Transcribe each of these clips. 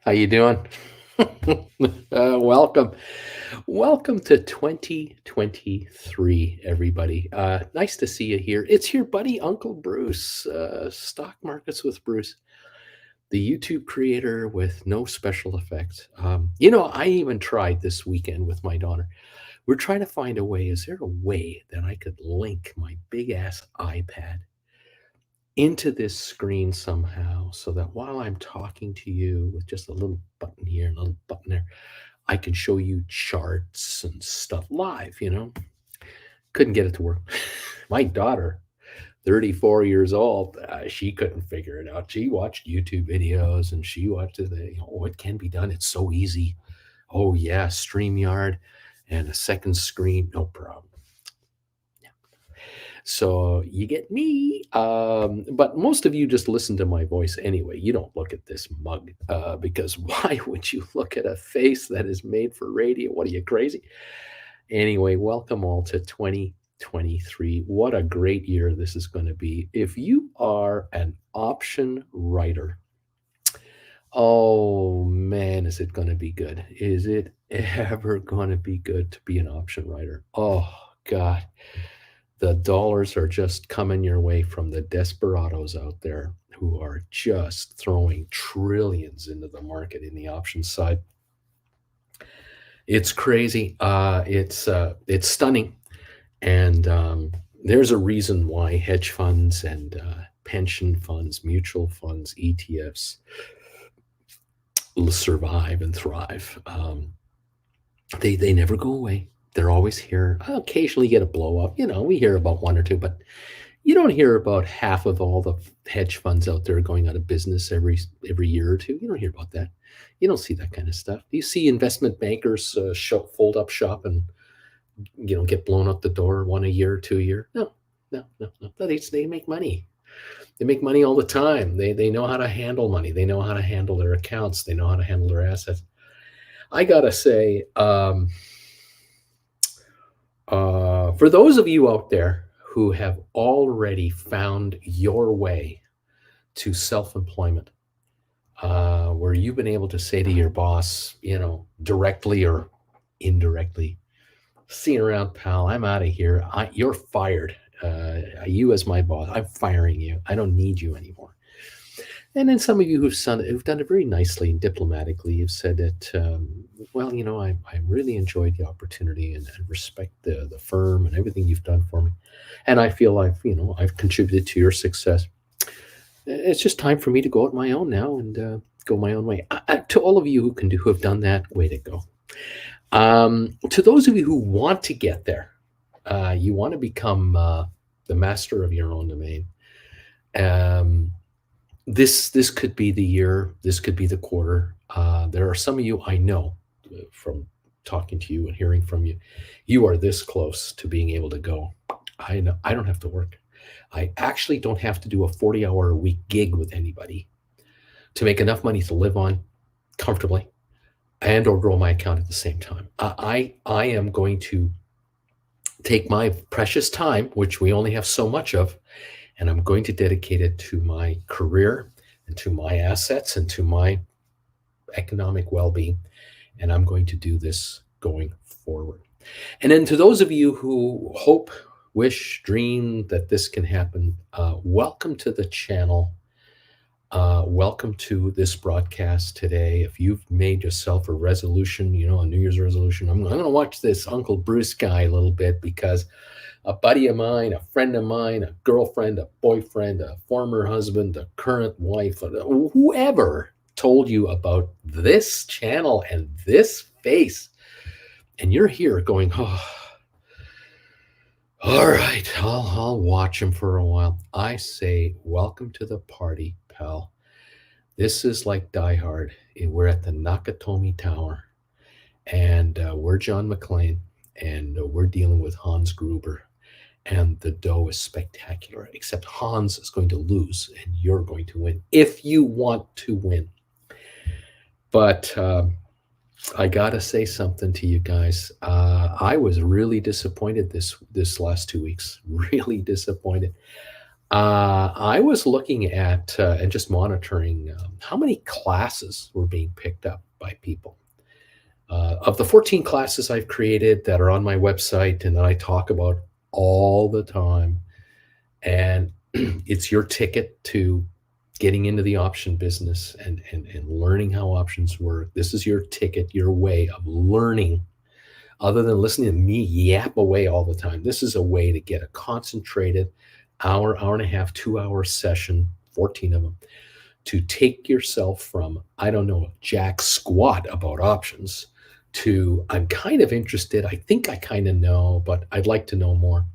How you doing? Welcome. Welcome to 2023, everybody. Nice to see you here. It's your buddy, Uncle Bruce, Stock Markets with Bruce, the YouTube creator with no special effects. I even tried this weekend with my daughter. We're trying to find a way. Is there a way that I could link my big ass iPad into this screen somehow so that while I'm talking to you with just a little button here and a little button there, I can show you charts and stuff live? Couldn't get it to work. My daughter, 34 years old, she couldn't figure it out. She watched YouTube videos and she watched oh, it can be done. It's so easy. Oh, yeah, StreamYard and a second screen, no problem. So you get me. But most of you just listen to my voice anyway. You don't look at this mug because why would you look at a face that is made for radio? What are you, crazy? Anyway, welcome all to 2023. What a great year this is going to be. If you are an option writer, oh man, is it going to be good? Is it ever going to be good to be an option writer? Oh, God. The dollars are just coming your way from the desperados out there who are just throwing trillions into the market in the options side. It's crazy. It's stunning, and there's a reason why hedge funds and pension funds, mutual funds, ETFs survive and thrive. They never go away. They're always here. I'll occasionally get a blow up. We hear about one or two, but you don't hear about half of all the hedge funds out there going out of business every year or two. You don't hear about that. You don't see that kind of stuff. Do you see investment bankers fold up shop and get blown out the door one a year, 2 a year? No, no, no, no. They make money. They make money all the time. They know how to handle money. They know how to handle their accounts. They know how to handle their assets. I gotta say, for those of you out there who have already found your way to self-employment, where you've been able to say to your boss, directly or indirectly, "See you around, pal. I'm out of here. You're fired. You as my boss, I'm firing you. I don't need you anymore." And then some of you who've done it very nicely and diplomatically, you've said that, well, I really enjoyed the opportunity and respect the firm and everything you've done for me. And I feel I've contributed to your success. It's just time for me to go out my own now and go my own way. To all of you who have done that, way to go. To those of you who want to get there, you want to become the master of your own domain. This could be the year. This could be the quarter. There are some of you I know from talking to you and hearing from you. You are this close to being able to go. I know I don't have to work. I actually don't have to do a 40-hour-a-week gig with anybody to make enough money to live on comfortably and or grow my account at the same time. I am going to take my precious time, which we only have so much of, and I'm going to dedicate it to my career and to my assets and to my economic well-being. And I'm going to do this going forward. And then to those of you who hope, wish, dream that this can happen, welcome to the channel. Welcome to this broadcast today. If you've made yourself a resolution, a New Year's resolution, I'm going to watch this Uncle Bruce guy a little bit because a buddy of mine, a friend of mine, a girlfriend, a boyfriend, a former husband, a current wife, whoever told you about this channel and this face, and you're here going, "Oh, all right, I'll watch him for a while." I say, welcome to the party, pal. This is like Die Hard. We're at the Nakatomi Tower, and we're John McClane, and we're dealing with Hans Gruber. And the dough is spectacular, except Hans is going to lose and you're going to win if you want to win. But I gotta say something to you guys. I was really disappointed this last 2 weeks. Really disappointed. I was looking at and just monitoring how many classes were being picked up by people. Of the 14 classes I've created that are on my website and that I talk about all the time, and it's your ticket to getting into the option business and learning how options work. This is your ticket, your way of learning, other than listening to me yap away all the time. This is a way to get a concentrated hour, hour and a half, 2 hour session, 14 of them, to take yourself from, I don't know, jack squat about options to, I'm kind of interested. I think I kind of know, but I'd like to know more.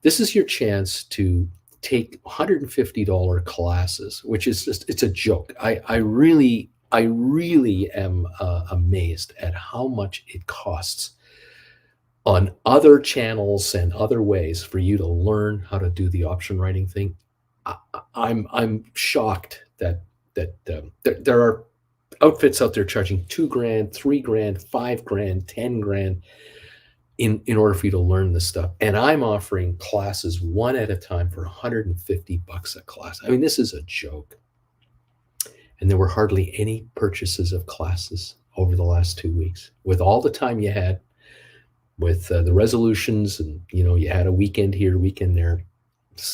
This is your chance to take $150 classes, which is just, it's a joke. I really am amazed at how much it costs on other channels and other ways for you to learn how to do the option writing thing. I'm shocked that there are outfits out there charging 2 grand, 3 grand, 5 grand, 10 grand in order for you to learn this stuff. And I'm offering classes one at a time for $150 a class. I mean, this is a joke. And there were hardly any purchases of classes over the last 2 weeks. With all the time you had, with the resolutions, and you had a weekend here, weekend there,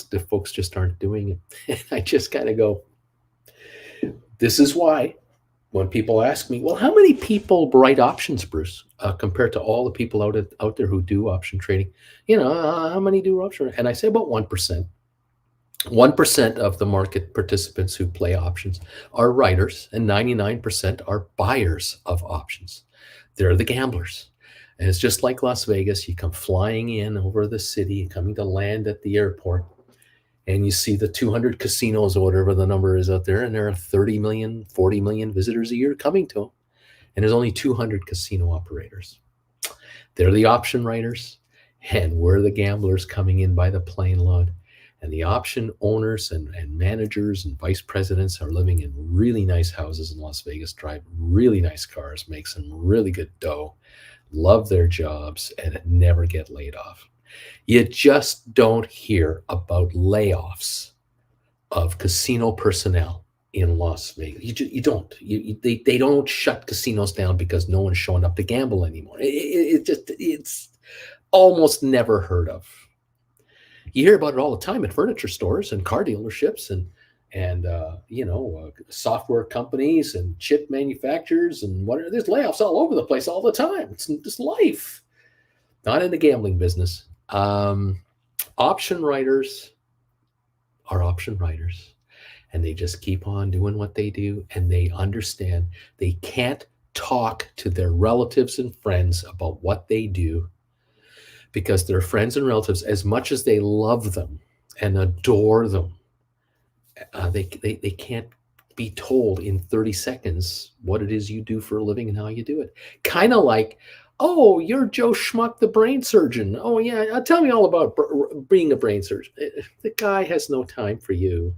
the folks just aren't doing it. And I just kind of go, this is why when people ask me, well, how many people write options, Bruce, compared to all the people out there who do option trading? How many do option? And I say about 1%. 1% of the market participants who play options are writers, and 99% are buyers of options. They're the gamblers. And it's just like Las Vegas. You come flying in over the city, coming to land at the airport, and you see the 200 casinos or whatever the number is out there, and there are 30 million, 40 million visitors a year coming to them. And there's only 200 casino operators. They're the option writers, and we're the gamblers coming in by the plane load. And the option owners and managers and vice presidents are living in really nice houses in Las Vegas, drive really nice cars, make some really good dough, love their jobs, and never get laid off. You just don't hear about layoffs of casino personnel in Las Vegas. You don't. They don't shut casinos down because no one's showing up to gamble anymore. It's almost never heard of. You hear about it all the time at furniture stores and car dealerships and software companies and chip manufacturers and whatever. There's layoffs all over the place all the time. It's just life. Not in the gambling business. Option writers are option writers, and they just keep on doing what they do, and they understand they can't talk to their relatives and friends about what they do, because their friends and relatives, as much as they love them and adore them, they can't be told in 30 seconds what it is you do for a living and how you do it. Kind of like, oh, you're Joe Schmuck, the brain surgeon. Oh, yeah, tell me all about being a brain surgeon. The guy has no time for you,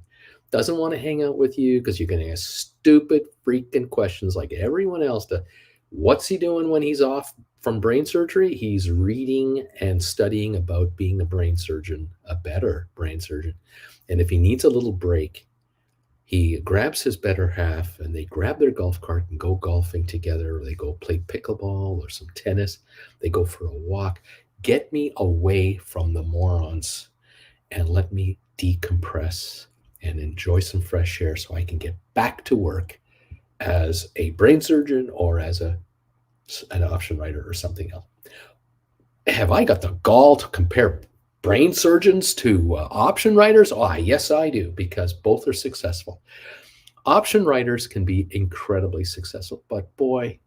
doesn't want to hang out with you because you're going to ask stupid freaking questions like everyone else does. What's he doing when he's off from brain surgery? He's reading and studying about being a brain surgeon, a better brain surgeon. And if he needs a little break, he grabs his better half and they grab their golf cart and go golfing together. Or they go play pickleball or some tennis. They go for a walk. Get me away from the morons and let me decompress and enjoy some fresh air so I can get back to work as a brain surgeon or as an option writer or something else. Have I got the gall to compare brain surgeons to option writers? Oh, yes, I do, because both are successful. Option writers can be incredibly successful, but boy,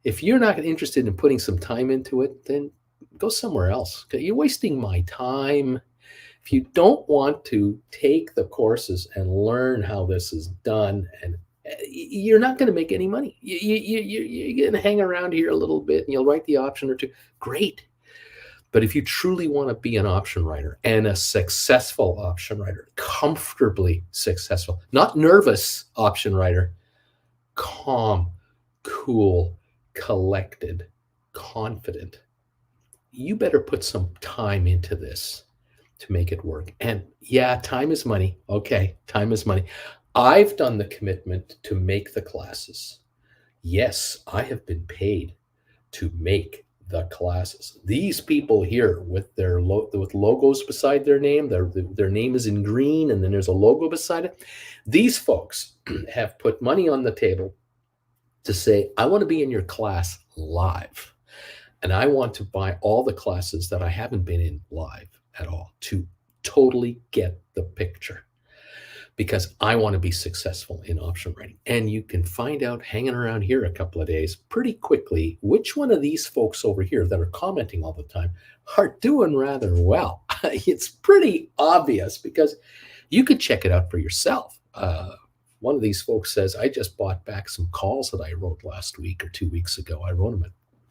if you're not interested in putting some time into it, then go somewhere else. You're wasting my time. If you don't want to take the courses and learn how this is done, and you're not going to make any money. You're going to hang around here a little bit and you'll write the option or two. Great. But if you truly want to be an option writer and a successful option writer, comfortably successful, not nervous option writer, calm, cool, collected, confident, you better put some time into this to make it work. And yeah, time is money. Okay, time is money. I've done the commitment to make the classes. Yes, I have been paid to make the classes. These people here with their with logos beside their name, their name is in green and then there's a logo beside it. These folks have put money on the table to say, I want to be in your class live. And I want to buy all the classes that I haven't been in live at all to totally get the picture because I want to be successful in option writing. And you can find out hanging around here a couple of days pretty quickly which one of these folks over here that are commenting all the time are doing rather well. It's pretty obvious because you could check it out for yourself. One of these folks says, I just bought back some calls that I wrote last week or 2 weeks ago. I wrote them at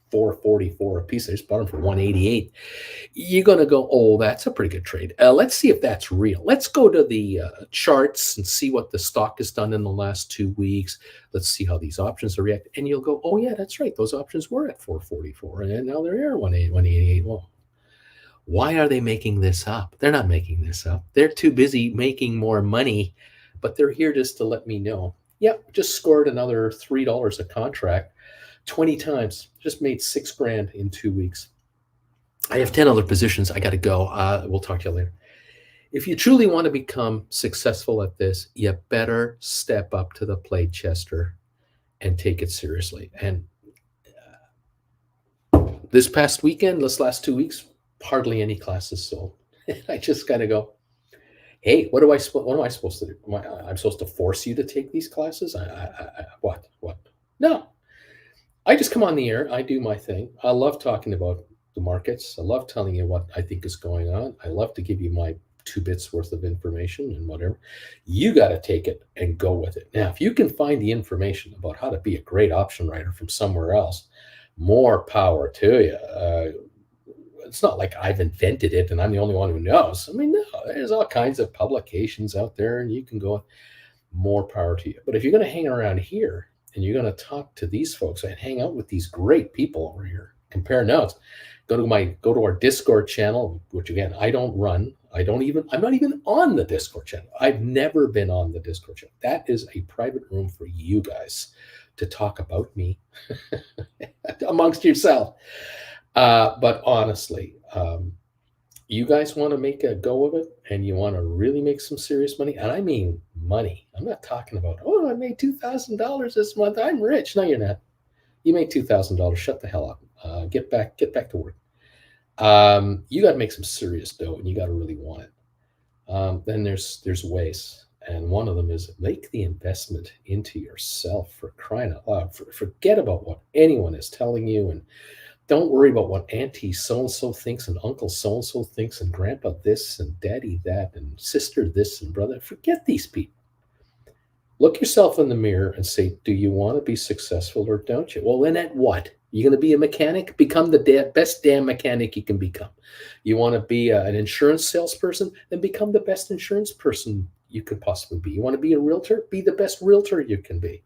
444 a piece. I just bought them for 188. You're going to go, oh, that's a pretty good trade. Let's see if that's real. Let's go to the charts and see what the stock has done in the last 2 weeks. Let's see how these options are reacting. And you'll go, oh, yeah, that's right. Those options were at 444, and now they're here 188. Well, why are they making this up? They're not making this up. They're too busy making more money, but they're here just to let me know. Yep, just scored another $3 a contract 20 times. Just made $6,000 in 2 weeks. I have 10 other positions. I got to go. We'll talk to you later. If you truly want to become successful at this, you better step up to the plate, Chester, and take it seriously. And this past weekend, this last 2 weeks, hardly any classes sold. I just kind of go, hey, what am I supposed to do? I'm supposed to force you to take these classes? What? No. I just come on the air. I do my thing. I love talking about the markets. I love telling you what I think is going on. I love to give you my 2 bits worth of information and whatever. You got to take it and go with it. Now, if you can find the information about how to be a great option writer from somewhere else, more power to you. It's not like I've invented it and I'm the only one who knows. I mean, no, there's all kinds of publications out there and you can go, more power to you. But if you're going to hang around here and you're going to talk to these folks and hang out with these great people over here, compare notes, go to our Discord channel, which again, I don't run. I'm not even on the Discord channel. I've never been on the Discord channel. That is a private room for you guys to talk about me amongst yourself. But honestly, you guys want to make a go of it and you want to really make some serious money. And I mean money. I'm not talking about, oh, I made $2,000 this month. I'm rich. No, you're not. You made $2,000. Shut the hell up. Get back to work. You got to make some serious dough and you got to really want it. Then there's ways. And one of them is make the investment into yourself, for crying out loud. Forget about what anyone is telling you and don't worry about what auntie so-and-so thinks and uncle so-and-so thinks and grandpa this and daddy that and sister this and brother. Forget these people. Look yourself in the mirror and say, do you want to be successful or don't you? Well, then at what? You're going to be a mechanic? Become the best damn mechanic you can become. You want to be an insurance salesperson? Then become the best insurance person you could possibly be. You want to be a realtor? Be the best realtor you can be.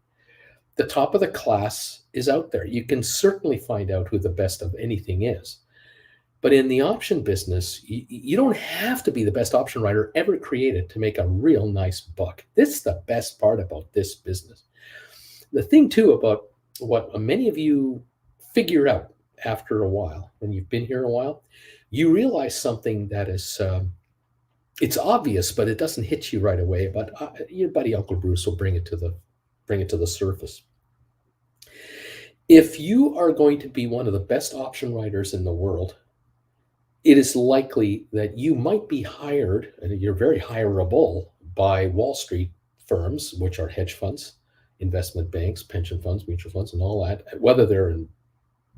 The top of the class is out there. You can certainly find out who the best of anything is. But in the option business, you don't have to be the best option writer ever created to make a real nice buck. This is the best part about this business. The thing, too, about what many of you figure out after a while, when you've been here a while, you realize something that is, it's obvious, but it doesn't hit you right away. But your buddy Uncle Bruce will bring it to the surface. If you are going to be one of the best option writers in the world, it is likely that you might be hired, and you're very hireable by Wall Street firms, which are hedge funds, investment banks, pension funds, mutual funds, and all that, whether they're in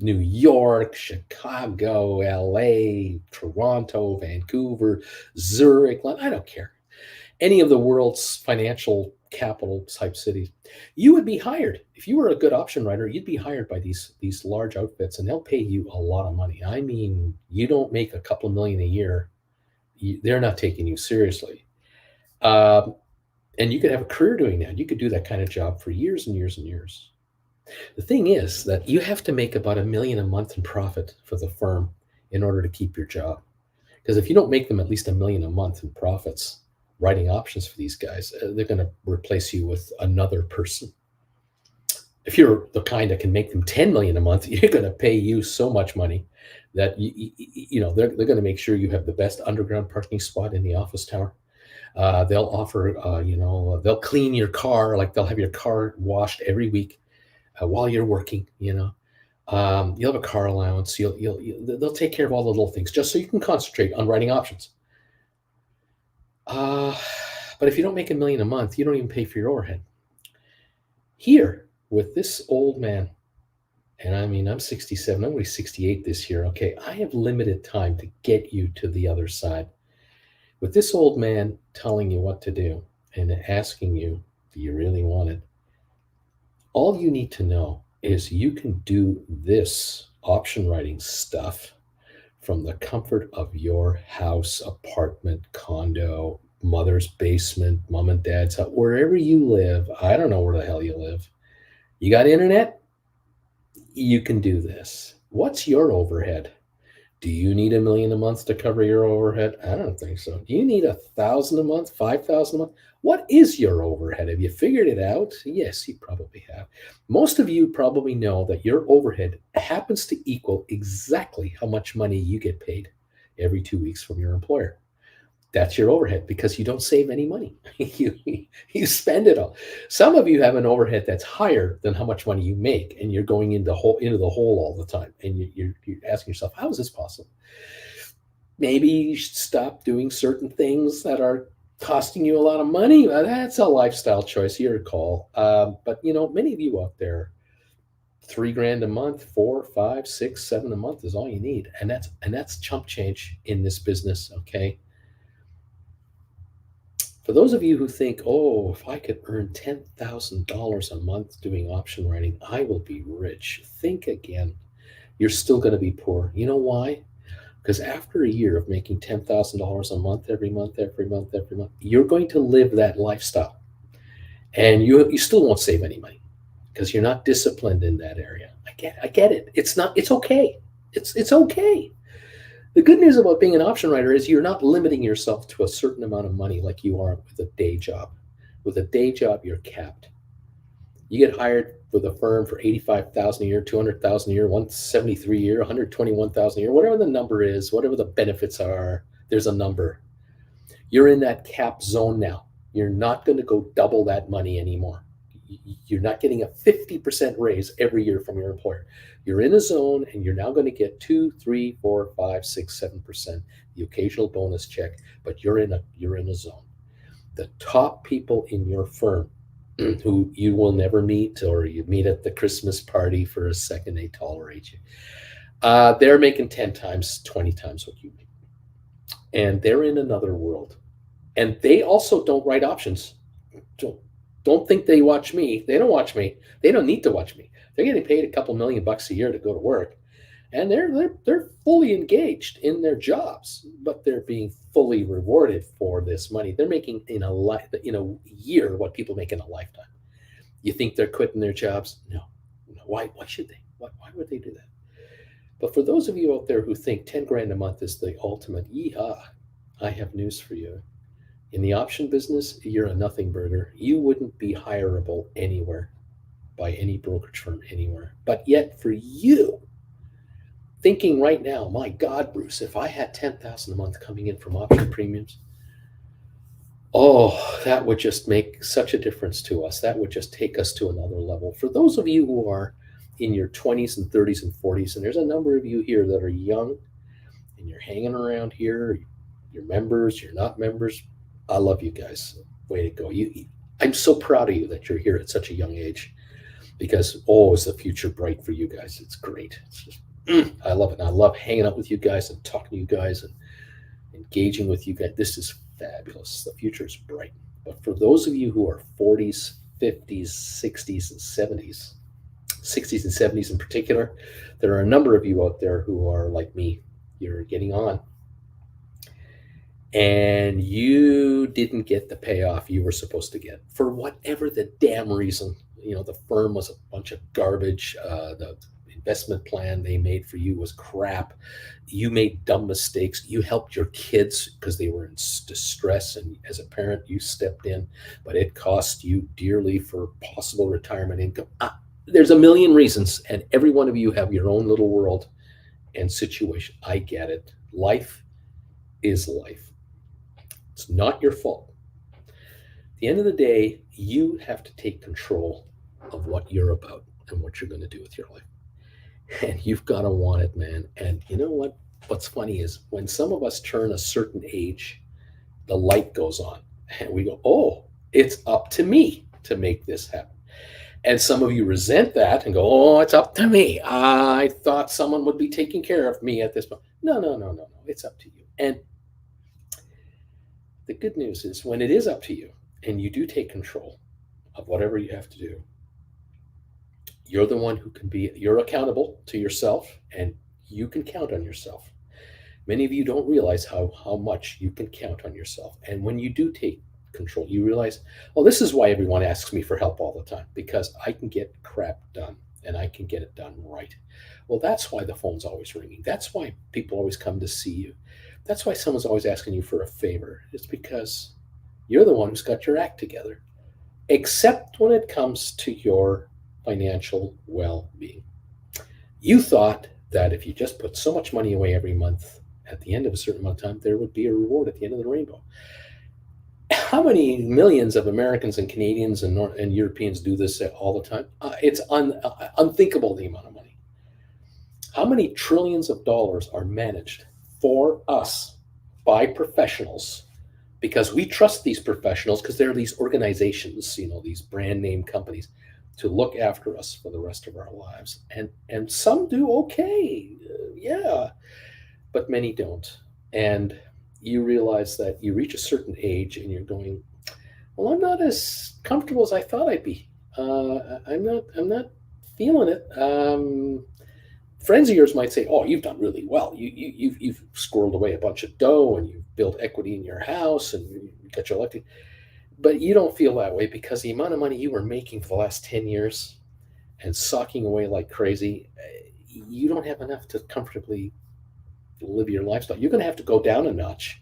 New York, Chicago, LA, Toronto, Vancouver, Zurich, I don't care. Any of the world's financial capital type cities, you would be hired. If you were a good option writer, you'd be hired by these large outfits and they'll pay you a lot of money. I mean, you don't make a couple million a year. They're not taking you seriously. And you could have a career doing that. You could do that kind of job for years and years and years. The thing is that you have to make about $1 million a month in profit for the firm in order to keep your job. Because if you don't make them at least 1 million a month in profits writing options for these guys, they're going to replace you with another person. If you're the kind that can make them 10 million a month, you're going to pay you so much money that they're going to make sure you have the best underground parking spot in the office tower. They'll offer, they'll clean your car, like they'll have your car washed every week while you're working. You'll have a car allowance. They'll take care of all the little things just so you can concentrate on writing options. But if you don't make 1 million a month, you don't even pay for your overhead. Here, with this old man, and I mean, I'm 67, I'm going to be 68 this year. Okay, I have limited time to get you to the other side. With this old man telling you what to do and asking you, do you really want it? All you need to know is you can do this option writing stuff from the comfort of your house, apartment, condo, mother's basement, mom and dad's house, wherever you live. I don't know where the hell you live. You got internet? You can do this. What's your overhead? Do you need 1 million a month to cover your overhead? I don't think so. Do you need 1,000 a month, 5,000 a month? What is your overhead? Have you figured it out? Yes, you probably have. Most of you probably know that your overhead happens to equal exactly how much money you get paid every 2 weeks from your employer. That's your overhead because you don't save any money. you spend it all. Some of you have an overhead that's higher than how much money you make, and you're going into the hole all the time. And you're asking yourself, how is this possible? Maybe you should stop doing certain things that are costing you a lot of money. That's a lifestyle choice, your call. But many of you out there, $3,000 a month, 4, 5, 6, 7 a month is all you need, and that's chump change in this business. Okay. For those of you who think, oh, if I could earn $10,000 a month doing option writing, I will be rich. Think again. You're still going to be poor. You know why? Because after a year of making $10,000 a month, every month, you're going to live that lifestyle. And you still won't save any money because you're not disciplined in that area. I get it. It's okay. It's okay. The good news about being an option writer is you're not limiting yourself to a certain amount of money like you are with a day job. With a day job, you're capped. You get hired with a firm for $85,000 a year, $200,000 a year, $173,000 a year, $121,000 a year, whatever the number is, whatever the benefits are, there's a number. You're in that cap zone now. You're not going to go double that money anymore. You're not getting a 50% raise every year from your employer. You're in a zone, and you're now going to get 2, 3, 4, 5, 6, 7%, the occasional bonus check, but you're in a zone. The top people in your firm who you will never meet, or you meet at the Christmas party for a second, they tolerate you. They're making 10 times, 20 times what you make. And they're in another world. And they also don't write options. Don't think they watch me. They don't watch me. They don't need to watch me. They're getting paid a couple $1,000,000 a year to go to work, and they're fully engaged in their jobs, but they're being fully rewarded for this money. They're making in a year what people make in a lifetime. You think they're quitting their jobs? No. Why should they? Why would they do that? But for those of you out there who think 10 grand a month is the ultimate, yeehaw, I have news for you. In the option business, you're a nothing burger. You wouldn't be hireable anywhere by any brokerage firm anywhere. But yet for you, thinking right now, my God, Bruce, if I had 10,000 a month coming in from option premiums, oh, that would just make such a difference to us. That would just take us to another level. For those of you who are in your 20s and 30s and 40s, and there's a number of you here that are young and you're hanging around here, you're members, you're not members, I love you guys. Way to go. I'm so proud of you that you're here at such a young age, because, is the future bright for you guys. It's great. It's just, I love it. And I love hanging out with you guys and talking to you guys and engaging with you guys. This is fabulous. The future is bright. But for those of you who are 40s, 50s, 60s, and 70s, 60s and 70s in particular, there are a number of you out there who are like me. You're getting on, and you didn't get the payoff you were supposed to get for whatever the damn reason. The firm was a bunch of garbage. investment plan they made for you was crap. You made dumb mistakes. You helped your kids because they were in distress, and as a parent, you stepped in, but it cost you dearly for possible retirement income. There's a million reasons, and every one of you have your own little world and situation. I get it. Life is life. It's not your fault. At the end of the day, you have to take control of what you're about and what you're going to do with your life. And you've got to want it, man. And you know what? What's funny is when some of us turn a certain age, the light goes on and we go, oh, it's up to me to make this happen. And some of you resent that and go, oh, it's up to me. I thought someone would be taking care of me at this point. No, no, no, no, no. It's up to you. And the good news is when it is up to you and you do take control of whatever you have to do, you're the one who can be, you're accountable to yourself and you can count on yourself. Many of you don't realize how much you can count on yourself. And when you do take control, you realize, oh, this is why everyone asks me for help all the time, because I can get crap done and I can get it done right. Well, that's why the phone's always ringing. That's why people always come to see you. That's why someone's always asking you for a favor. It's because you're the one who's got your act together, except when it comes to your financial well-being. You thought that if you just put so much money away every month, at the end of a certain amount of time, there would be a reward at the end of the rainbow. How many millions of Americans and Canadians and Europeans do this all the time? It's unthinkable, the amount of money. How many trillions of dollars are managed for us by professionals, because we trust these professionals because they're these organizations, these brand name companies, to look after us for the rest of our lives. And some do okay, yeah, but many don't. And you realize that you reach a certain age and you're going, well, I'm not as comfortable as I thought I'd be. I'm not feeling it. Friends of yours might say, oh, you've done really well. You've squirreled away a bunch of dough and you've built equity in your house and you got your elected. But you don't feel that way because the amount of money you were making for the last 10 years and socking away like crazy, you don't have enough to comfortably live your lifestyle. You're going to have to go down a notch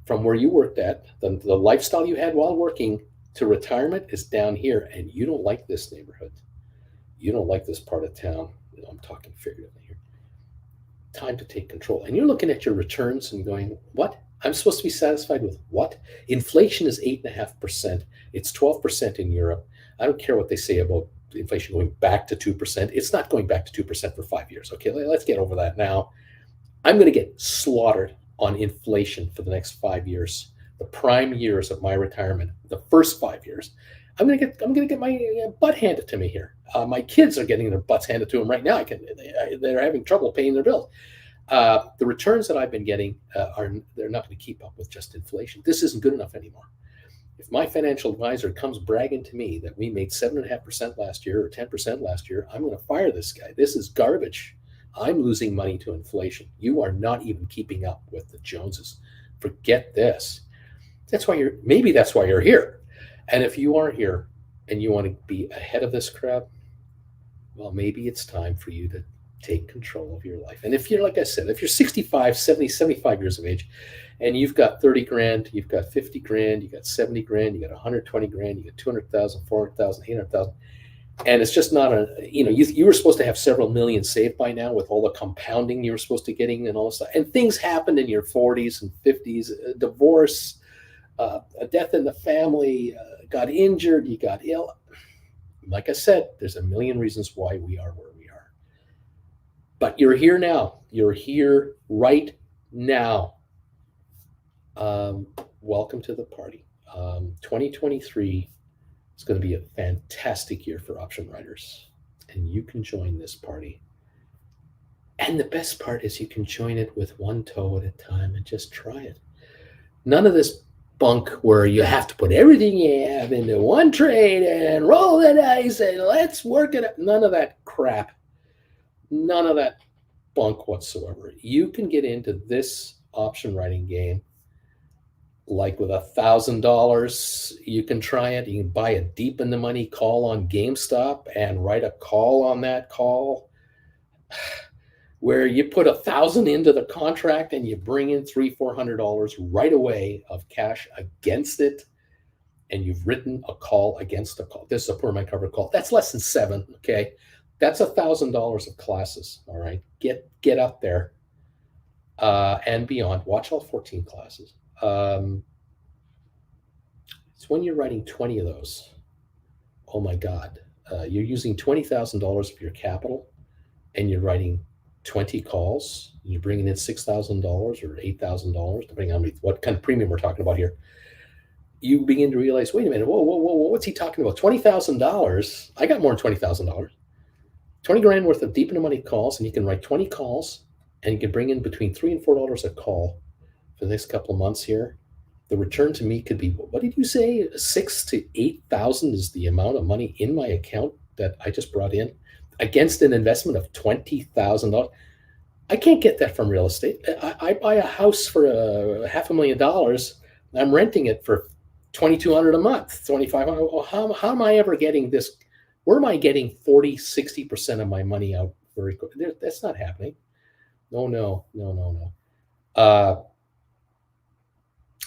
from where you worked at. The lifestyle you had while working to retirement is down here, and you don't like this neighborhood. You don't like this part of town. I'm talking figuratively here. Time to take control. And you're looking at your returns and going, what? I'm supposed to be satisfied with what? Inflation is 8.5%. It's 12% in Europe. I don't care what they say about inflation going back to 2%. It's not going back to 2% for 5 years. Okay, let's get over that now. I'm going to get slaughtered on inflation for the next 5 years. The prime years of my retirement, the first 5 years, I'm going to get my butt handed to me here. My kids are getting their butts handed to them right now. They're having trouble paying their bills. The returns that I've been getting they're not going to keep up with just inflation. This isn't good enough anymore. If my financial advisor comes bragging to me that we made 7.5% last year or 10% last year, I'm going to fire this guy. This is garbage. I'm losing money to inflation. You are not even keeping up with the Joneses. Forget this. That's why you're here. And if you are here and you want to be ahead of this crowd, well, maybe it's time for you to take control of your life. And if you're, like I said, if you're 65, 70, 75 years of age, and you've got 30 grand, you've got 50 grand, you got 70 grand, you got 120 grand, you got 200,000, 400,000, 800,000. And it's just not you were supposed to have several million saved by now with all the compounding you were supposed to getting and all this stuff. And things happened in your 40s and 50s, a divorce, a death in the family, got injured, you got ill. Like I said, there's a million reasons why we are where we are. But you're here now. You're here right now. Welcome to the party. 2023 is going to be a fantastic year for option writers, and you can join this party. And the best part is you can join it with one toe at a time and just try it. None of this bunk where you have to put everything you have into one trade and roll the dice and let's work it up. None of that crap. None of that bunk whatsoever. You can get into this option writing game like with $1,000. You can try it. You can buy a deep in the money call on GameStop and write a call on that call where you put 1,000 into the contract and you bring in $300-400 right away of cash against it, and you've written a call against a call. This is a per my cover call. That's less than 7. Okay, that's $1,000 of classes. All right, get up there and beyond. Watch all 14 classes. It's when you're writing 20 of those. Oh my God, you're using $20,000 of your capital, and you're writing 20 calls. You're bringing in $6,000 or $8,000, depending on what kind of premium we're talking about here. You begin to realize, wait a minute, whoa, what's he talking about? $20,000. I got more than $20,000. 20 grand worth of deep into money calls, and you can write 20 calls, and you can bring in between $3 and $4 a call for the next couple of months here. The return to me could be, what did you say? 6,000 to 8,000 is the amount of money in my account that I just brought in against an investment of $20,000. I can't get that from real estate. I buy a house for $500,000. I'm renting it for $2,200 a month, $2,500. How am I ever getting this? Where am I getting 40-60% of my money out very quickly? That's not happening. No.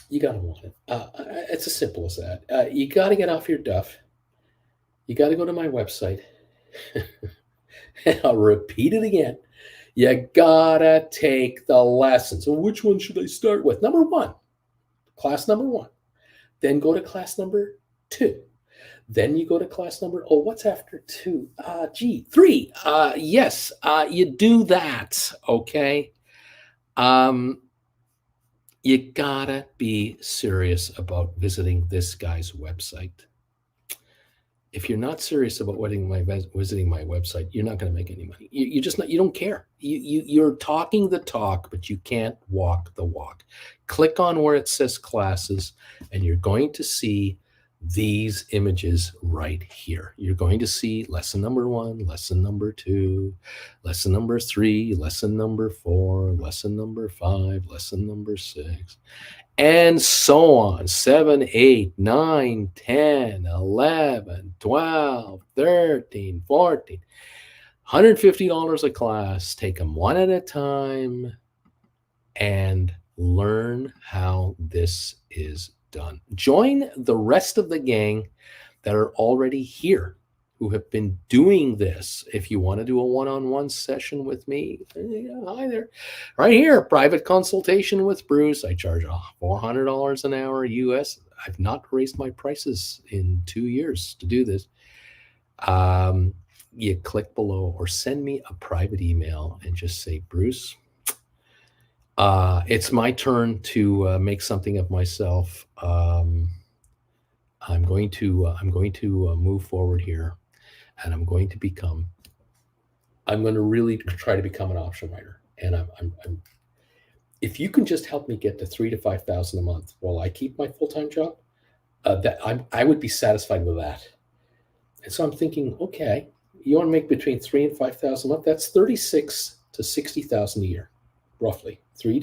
You got to want it. It's as simple as that. You got to get off your duff. You got to go to my website. And I'll repeat it again. You gotta take the lessons. So which one should I start with? Number 1, class number 1. Then go to class number 2. Then you go to class number, what's after 2? 3. Yes, you do that, okay? You gotta be serious about visiting this guy's website. If you're not serious about visiting my website, you're not going to make any money. You just not. You don't care. You're talking the talk, but you can't walk the walk. Click on where it says classes, and you're going to see these images right here. You're going to see lesson number 1, lesson number 2, lesson number 3, lesson number 4, lesson number 5, lesson number 6. And so on, 7, 8, 9, 10, 11, 12, 13, 14, $150 a class. Take them one at a time and learn how this is done. Join the rest of the gang that are already here, who have been doing this. If you want to do a one-on-one session with me, hi there. Right here, private consultation with Bruce. I charge $400 an hour US. I've not raised my prices in 2 years to do this. You click below or send me a private email and just say, Bruce, it's my turn to make something of myself. I'm going to move forward here. And I'm going to really try to become an option writer. And if you can just help me get to $3,000 to $5,000 a month while I keep my full-time job, I would be satisfied with that. And so I'm thinking, okay, you want to make between $3,000 and $5,000 a month? That's $36,000 to $60,000 a year, roughly. $3,000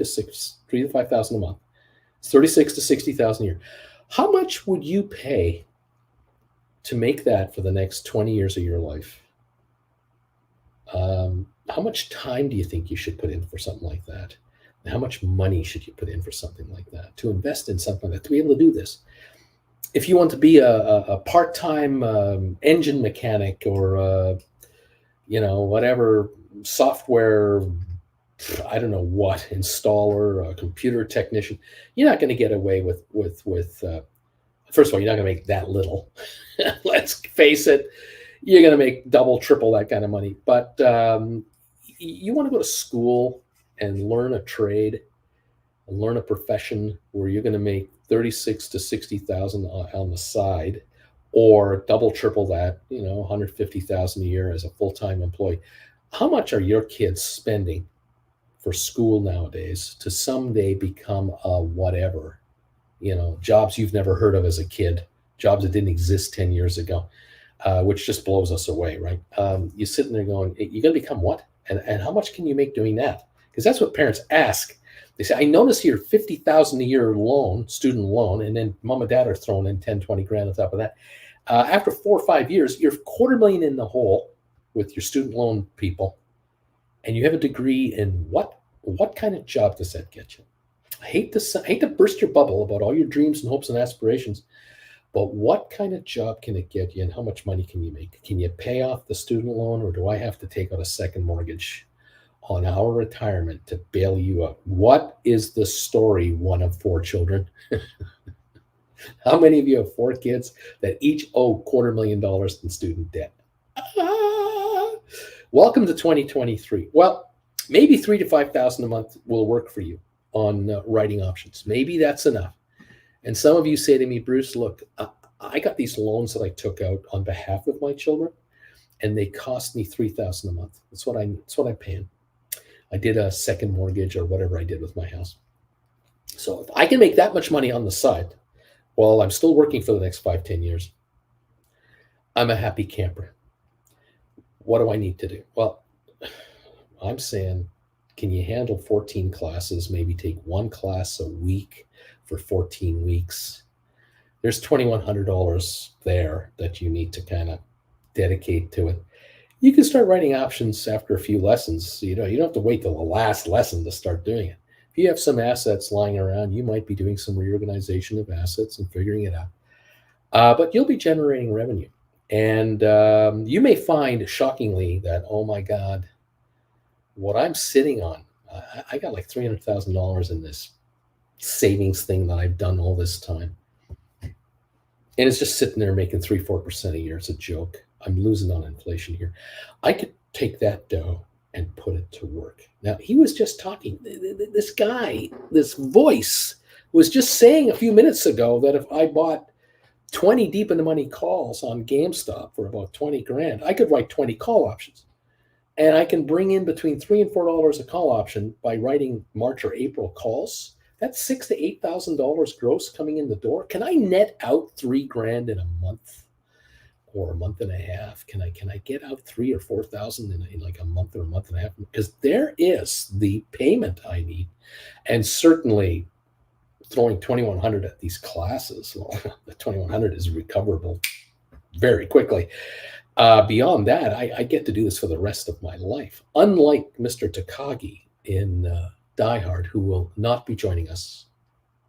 to $5,000 a month. It's $36,000 to $60,000 a year. How much would you pay to make that for the next 20 years of your life? How much time do you think you should put in for something like that? And how much money should you put in for something like that, to invest in something like that, to be able to do this? If you want to be a part-time engine mechanic or, whatever software, I don't know what, installer, a computer technician, you're not going to get away with first of all, you're not going to make that little. Let's face it, you're going to make double, triple that kind of money. But you want to go to school and learn a trade, and learn a profession where you're going to make 36 to 60,000 on the side, or double, triple that, 150,000 a year as a full-time employee. How much are your kids spending for school nowadays to someday become a whatever? Jobs you've never heard of as a kid, jobs that didn't exist 10 years ago, which just blows us away, right? You're sitting there going, you're going to become what? And how much can you make doing that? Because that's what parents ask. They say, I notice here $50,000 a year student loan, and then mom and dad are throwing in 10, 20 grand on top of that. After 4 or 5 years, you're $250,000 in the hole with your student loan people. and you have a degree in what kind of job does that get you? I hate to burst your bubble about all your dreams and hopes and aspirations, but what kind of job can it get you, and how much money can you make? Can you pay off the student loan, or do I have to take out a second mortgage on our retirement to bail you out? What is the story, one of four children? How many of you have four kids that each owe $250,000 in student debt? Ah, welcome to 2023. Well, maybe 3 to 5,000 a month will work for you on writing options. Maybe that's enough. And some of you say to me, Bruce, look, I got these loans that I took out on behalf of my children, and they cost me $3,000 a month. That's what I'm paying. I did a second mortgage or whatever I did with my house. So if I can make that much money on the side while I'm still working for the next 5-10 years, I'm a happy camper. What do I need to do? Well, I'm saying, can you handle 14 classes? Maybe take one class a week for 14 weeks. There's $2,100 there that you need to kind of dedicate to it. You can start writing options after a few lessons. You don't have to wait till the last lesson to start doing it. If you have some assets lying around, you might be doing some reorganization of assets and figuring it out. But you'll be generating revenue. And you may find, shockingly, that, oh my God, what I'm sitting on, I got like $300,000 in this savings thing that I've done all this time. And it's just sitting there making 3-4% a year. It's a joke. I'm losing on inflation here. I could take that dough and put it to work. Now, he was just talking. This guy, this voice was just saying a few minutes ago that if I bought 20 deep in the money calls on GameStop for about 20 grand, I could write 20 call options. And I can bring in between $3 and $4 a call option by writing March or April calls. That's $6,000 to $8,000 gross coming in the door. Can I net out 3 grand in a month or a month and a half? Can I get out 3 or 4,000 in like a month or a month and a half? Because there is the payment I need, and certainly throwing 2,100 at these classes. Well, the 2,100 is recoverable very quickly. Beyond that, I get to do this for the rest of my life. Unlike Mr. Takagi in Die Hard, who will not be joining us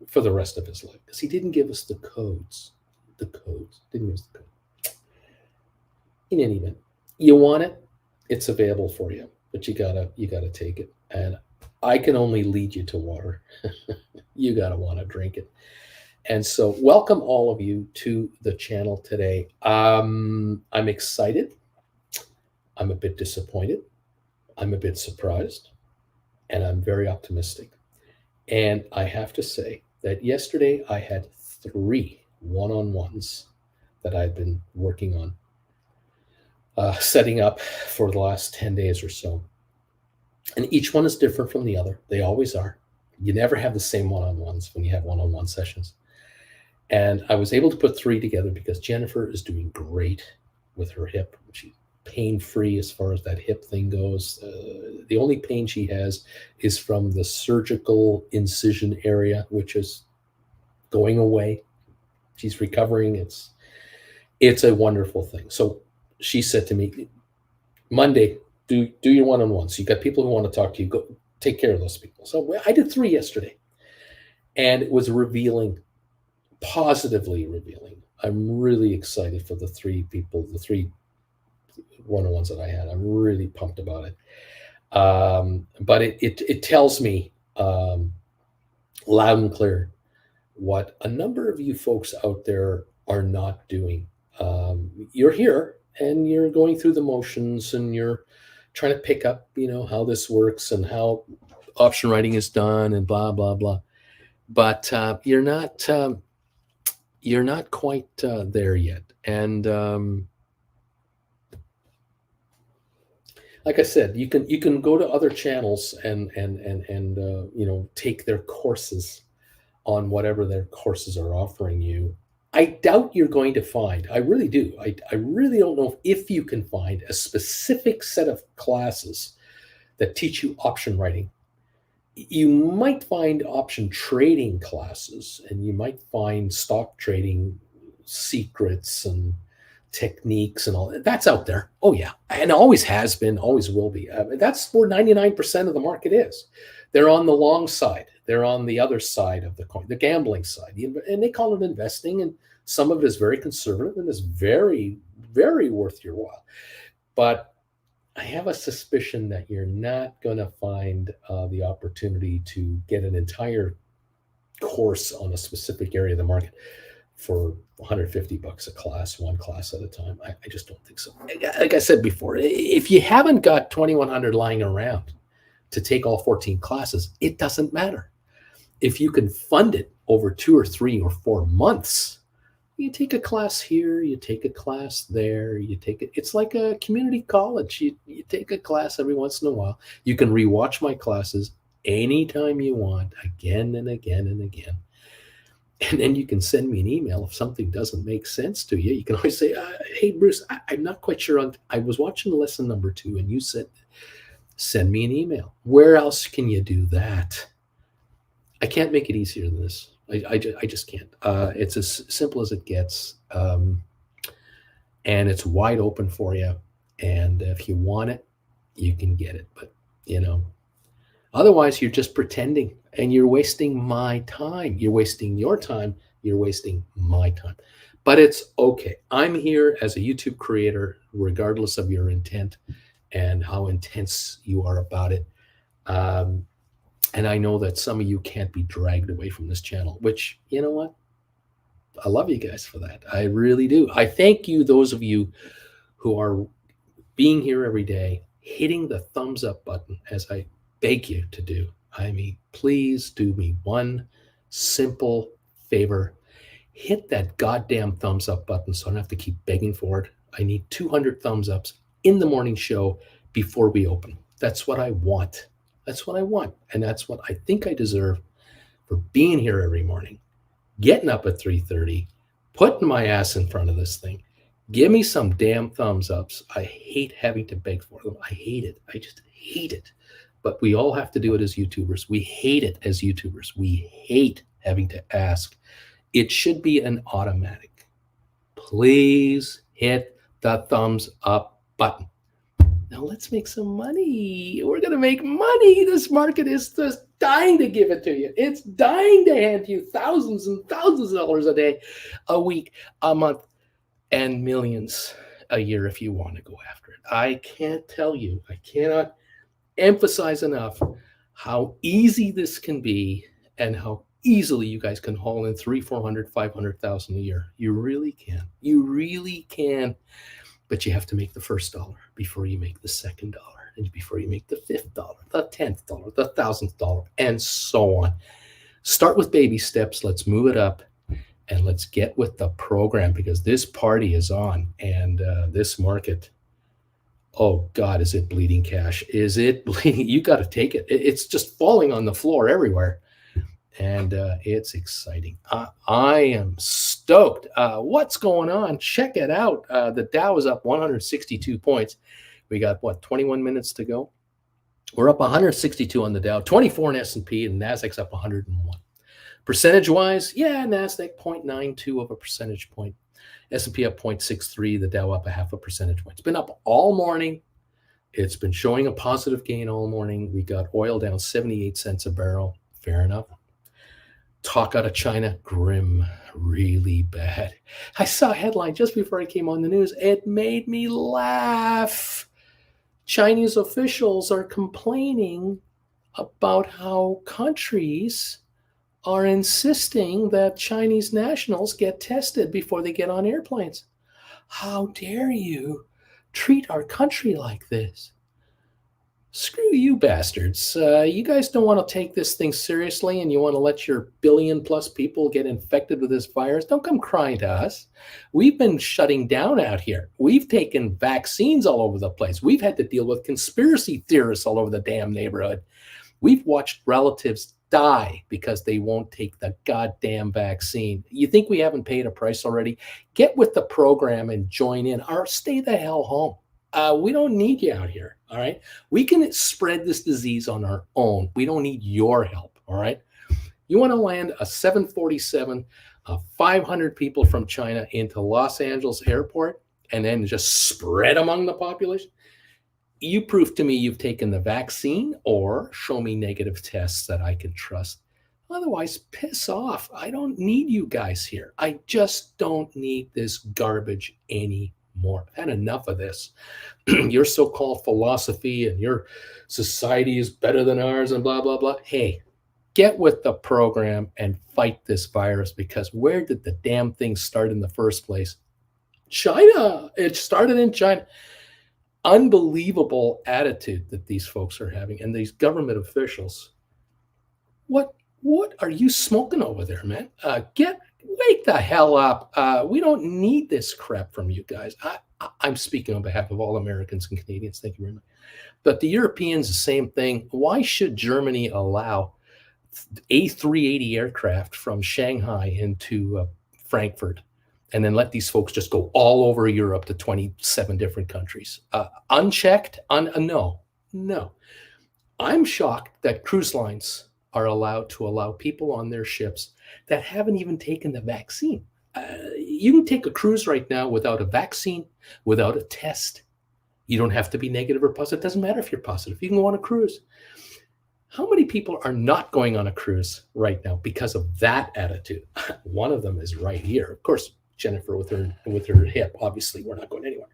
for the rest of his life because he didn't give us the codes. Didn't give us the code. In any event, you want it, it's available for you, but you gotta take it. And I can only lead you to water. You gotta want to drink it. And so, welcome all of you to the channel today. I'm excited. I'm a bit disappointed. I'm a bit surprised. And I'm very optimistic. And I have to say that yesterday I had 3 one-on-ones that I've been working on, setting up for the last 10 days or so. And each one is different from the other. They always are. You never have the same one-on-ones when you have one-on-one sessions. And I was able to put 3 together because Jennifer is doing great with her hip. She's pain-free as far as that hip thing goes. The only pain she has is from the surgical incision area, which is going away. She's recovering. It's a wonderful thing. So she said to me, Monday, do your one-on-ones. You got people who want to talk to you. Go take care of those people. So I did 3 yesterday, and it was revealing. Positively revealing. I'm really excited for the 3 one-on-ones that I had. I'm really pumped about it. But it tells me loud and clear what a number of you folks out there are not doing. You're here and you're going through the motions and you're trying to pick up, how this works and how option writing is done and blah, blah, blah. But you're not quite there yet. And like I said, you can go to other channels and take their courses on whatever their courses are offering you. I doubt you're going to find, I really do. I really don't know if you can find a specific set of classes that teach you option writing. You might find option trading classes, and you might find stock trading secrets and techniques and all that. That's out there. Oh yeah, and always has been, always will be. That's where 99% of the market is. They're on the long side. They're on the other side of the coin, the gambling side, and they call it investing. And some of it is very conservative and is very, very worth your while. But I have a suspicion that you're not going to find the opportunity to get an entire course on a specific area of the market for 150 bucks a class, one class at a time. I just don't think so. Like I said before, if you haven't got 2100 lying around to take all 14 classes, it doesn't matter. If you can fund it over 2 or 3 or 4 months, you take a class here, you take a class there, you take it. It's like a community college. You take a class every once in a while. You can rewatch my classes anytime you want, again and again and again. And then you can send me an email if something doesn't make sense to you. You can always say, hey, Bruce, I'm not quite sure. I was watching lesson number 2 and you said, send me an email. Where else can you do that? I can't make it easier than this. I just can't. It's as simple as it gets. And it's wide open for you. And if you want it, you can get it. But, otherwise you're just pretending and you're wasting my time. You're wasting your time. You're wasting my time. But it's okay. I'm here as a YouTube creator, regardless of your intent and how intense you are about it. And I know that some of you can't be dragged away from this channel, which, you know what? I love you guys for that. I really do. I thank you, those of you who are being here every day, hitting the thumbs up button as I beg you to do. I mean, please do me one simple favor. Hit that goddamn thumbs up button so I don't have to keep begging for it. I need 200 thumbs ups in the morning show before we open. That's what I want. That's what I want. And that's what I think I deserve for being here every morning, getting up at 3:30, putting my ass in front of this thing. Give me some damn thumbs ups. I hate having to beg for them. I hate it. I just hate it. But we all have to do it as YouTubers. We hate it as YouTubers. We hate having to ask. It should be an automatic. Please hit the thumbs up button. Now let's make some money. We're going to make money. This market is just dying to give it to you. It's dying to hand you thousands and thousands of dollars a day, a week, a month, and millions a year if you want to go after it. I can't tell you. I cannot emphasize enough how easy this can be and how easily you guys can haul in 300, 400, 500,000 a year. You really can. You really can. But you have to make the first dollar before you make the second dollar, and before you make the $5th, the $10th, the $1,000th, and so on. Start with baby steps. Let's move it up, and let's get with the program, because this party is on, and this market, oh God, is it bleeding cash? Is it bleeding? You got to take it. It's just falling on the floor everywhere. And it's exciting. I am stoked. What's going on? Check it out. The Dow is up 162 points. We got, 21 minutes to go? We're up 162 on the Dow, 24 in S&P, and NASDAQ's up 101. Percentage-wise, yeah, NASDAQ 0.92 of a percentage point. S&P up 0.63, the Dow up a half a percentage point. It's been up all morning. It's been showing a positive gain all morning. We got oil down 78 cents a barrel. Fair enough. Talk out of China, grim, really bad. I saw a headline just before I came on the news. It made me laugh. Chinese officials are complaining about how countries are insisting that Chinese nationals get tested before they get on airplanes. How dare you treat our country like this? Screw you bastards. You guys don't want to take this thing seriously and you want to let your billion-plus people get infected with this virus. Don't come crying to us. We've been shutting down out here. We've taken vaccines all over the place. We've had to deal with conspiracy theorists all over the damn neighborhood. We've watched relatives die because they won't take the goddamn vaccine. You think we haven't paid a price already? Get with the program and join in, or stay the hell home. We don't need you out here, all right? We can spread this disease on our own. We don't need your help, all right? You want to land a 747, 500 people from China into Los Angeles airport? and then just spread among the population. You prove to me you've taken the vaccine or show me negative tests that I can trust. Otherwise, piss off. I don't need you guys here. I just don't need this garbage anymore. I've had enough of this. Your so called philosophy and your society is better than ours and blah, blah, blah. Hey, get with the program and fight this virus, because where did the damn thing start in the first place? China. It started in China. Unbelievable attitude that these folks are having, and these government officials. What are you smoking over there, man? Wake the hell up. We don't need this crap from you guys. I'm speaking on behalf of all Americans and Canadians. Thank you very much. But the Europeans, the same thing. Why should Germany allow A380 aircraft from Shanghai into Frankfurt, and then let these folks just go all over Europe to 27 different countries? Unchecked? No. I'm shocked that cruise lines are allowed to allow people on their ships that haven't even taken the vaccine. You can take a cruise right now without a vaccine, without a test. You don't have to be negative or positive. It doesn't matter if you're positive. You can go on a cruise. How many people are not going on a cruise right now because of that attitude? One of them is right here. Of course, Jennifer with her hip. Obviously, we're not going anywhere.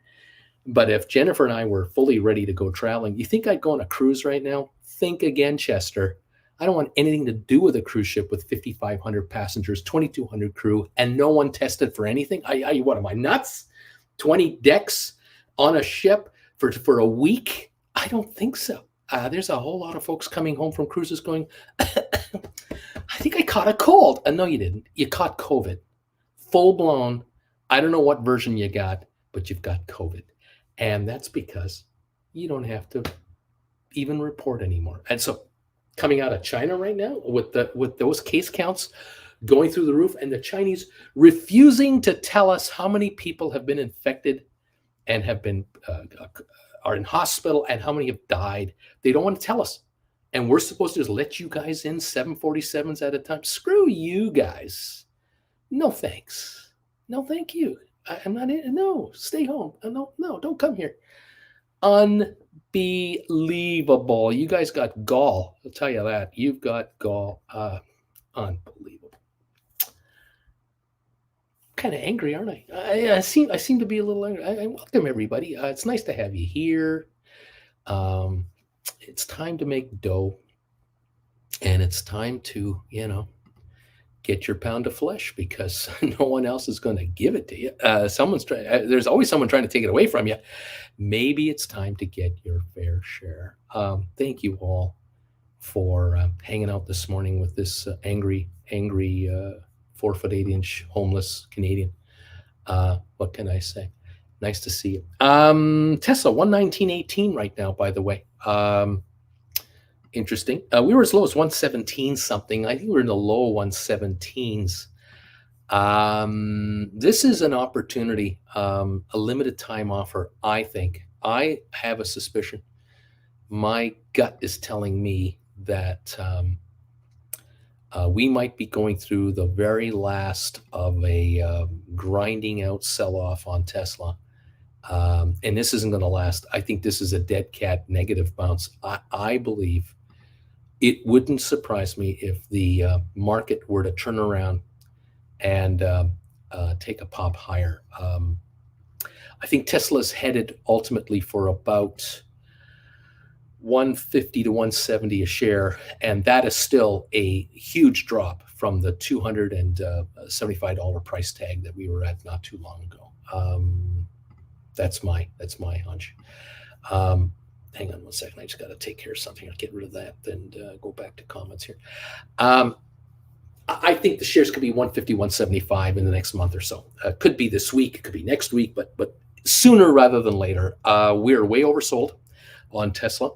But if Jennifer and I were fully ready to go traveling, you think I'd go on a cruise right now? Think again, Chester. I don't want anything to do with a cruise ship with 5,500 passengers, 2,200 crew, and no one tested for anything. What am I, nuts? 20 decks on a ship for a week? I don't think so. There's a whole lot of folks coming home from cruises going, I think I caught a cold. No, you didn't. You caught COVID. Full blown. I don't know what version you got, but you've got COVID. And that's because you don't have to even report anymore. And so coming out of China right now with those case counts going through the roof, and the Chinese refusing to tell us how many people have been infected and have been are in hospital and how many have died. They don't want to tell us. And we're supposed to just let you guys in 747s at a time. Screw you guys. No thanks. No thank you. I'm not in. No, stay home. No, don't come here. Unbelievable. You guys got gall. I'll tell you that. You've got gall. Unbelievable. Kind of angry, aren't I? I seem to be a little angry. I welcome everybody. It's nice to have you here. It's time to make dough, and it's time to get your pound of flesh, because no one else is going to give it to you. There's always someone trying to take it away from you. Maybe it's time to get your fair share. Thank you all for hanging out this morning with this angry 4'8" homeless Canadian. What can I say? Nice to see you. Tesla 119.18 right now, by the way. Interesting. We were as low as 117 something. I think we're in the low 117s. This is an opportunity, a limited time offer, I think. I have a suspicion. My gut is telling me that we might be going through the very last of a grinding out sell-off on Tesla. And this isn't going to last. I think this is a dead cat negative bounce. I believe it wouldn't surprise me if the market were to turn around and take a pop higher. I think Tesla's headed ultimately for about 150 to 170 a share, and that is still a huge drop from the $275 price tag that we were at not too long ago. That's my hunch. Hang on one second. I just got to take care of something. I'll get rid of that and go back to comments here. I think the shares could be 150, 175 in the next month or so. Could be this week, it could be next week, but sooner rather than later. We're way oversold on Tesla.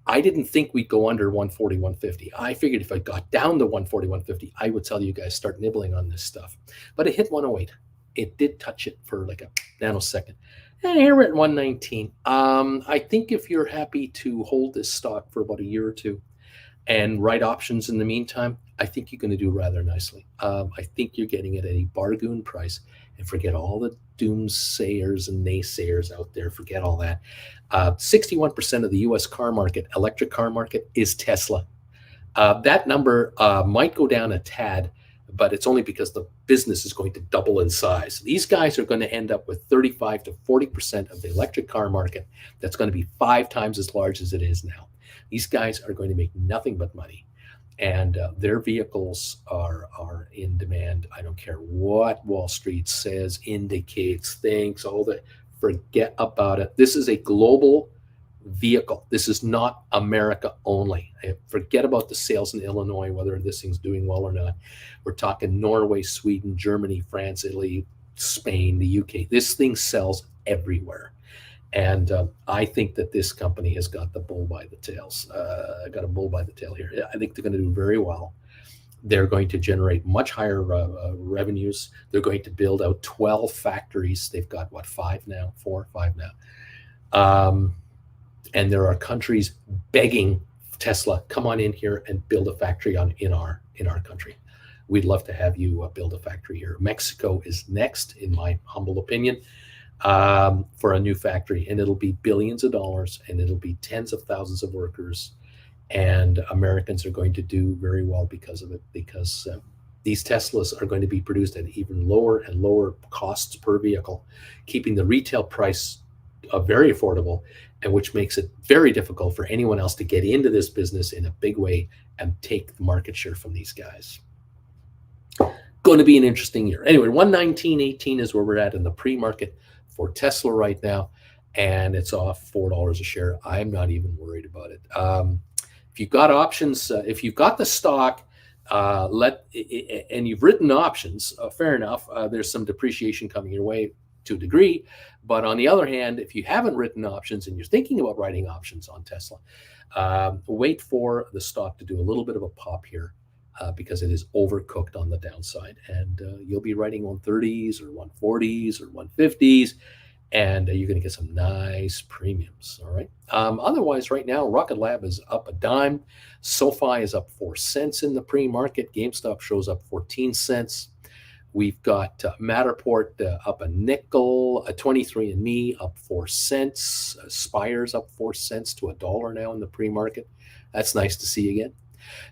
I didn't think we'd go under 140, 150. I figured if I got down to 140, 150, I would tell you guys start nibbling on this stuff. But it hit 108. It did touch it for like a nanosecond. And here we're at 119. I think if you're happy to hold this stock for about a year or two and write options in the meantime, I think you're going to do rather nicely. I think you're getting it at a bargain price. and forget all the doomsayers and naysayers out there. Forget all that. 61% of the US car market, electric car market, is Tesla. That number might go down a tad, but it's only because the business is going to double in size. These guys are going to end up with 35 to 40% of the electric car market. That's going to be 5 times as large as it is now. These guys are going to make nothing but money, and their vehicles are in demand. I don't care what Wall Street says, indicates, thinks, all that. Forget about it. This is a global vehicle. This is not America only. Forget about the sales in Illinois, whether this thing's doing well or not. We're talking Norway, Sweden, Germany, France, Italy, Spain, the UK. This thing sells everywhere. And I think that this company has got the bull by the tails. Got a bull by the tail here. I think they're going to do very well. They're going to generate much higher revenues. They're going to build out 12 factories. They've got, what, 5 now? 4 or 5 now. And there are countries begging Tesla, come on in here and build a factory in our country. We'd love to have you build a factory here. Mexico is next, in my humble opinion, for a new factory, and it'll be billions of dollars, and it'll be tens of thousands of workers, and Americans are going to do very well because of it, because these Teslas are going to be produced at even lower and lower costs per vehicle, keeping the retail price very affordable, and which makes it very difficult for anyone else to get into this business in a big way and take the market share from these guys. Going to be an interesting year. Anyway, 119.18 is where we're at in the pre-market for Tesla right now, and it's off $4 a share. I'm not even worried about it. If you've got options, if you've got the stock, and you've written options, fair enough. There's some depreciation coming your way to a degree, but on the other hand, if you haven't written options and you're thinking about writing options on Tesla, wait for the stock to do a little bit of a pop here, because it is overcooked on the downside, and you'll be writing 130s or 140s or 150s, and you're going to get some nice premiums. All right. Otherwise, right now, Rocket Lab is up a dime. SoFi is up 4 cents in the pre-market. GameStop shows up 14 cents. We've got Matterport up a nickel, 23andMe up 4 cents, Spire's up 4 cents to $1 now in the pre-market. That's nice to see again.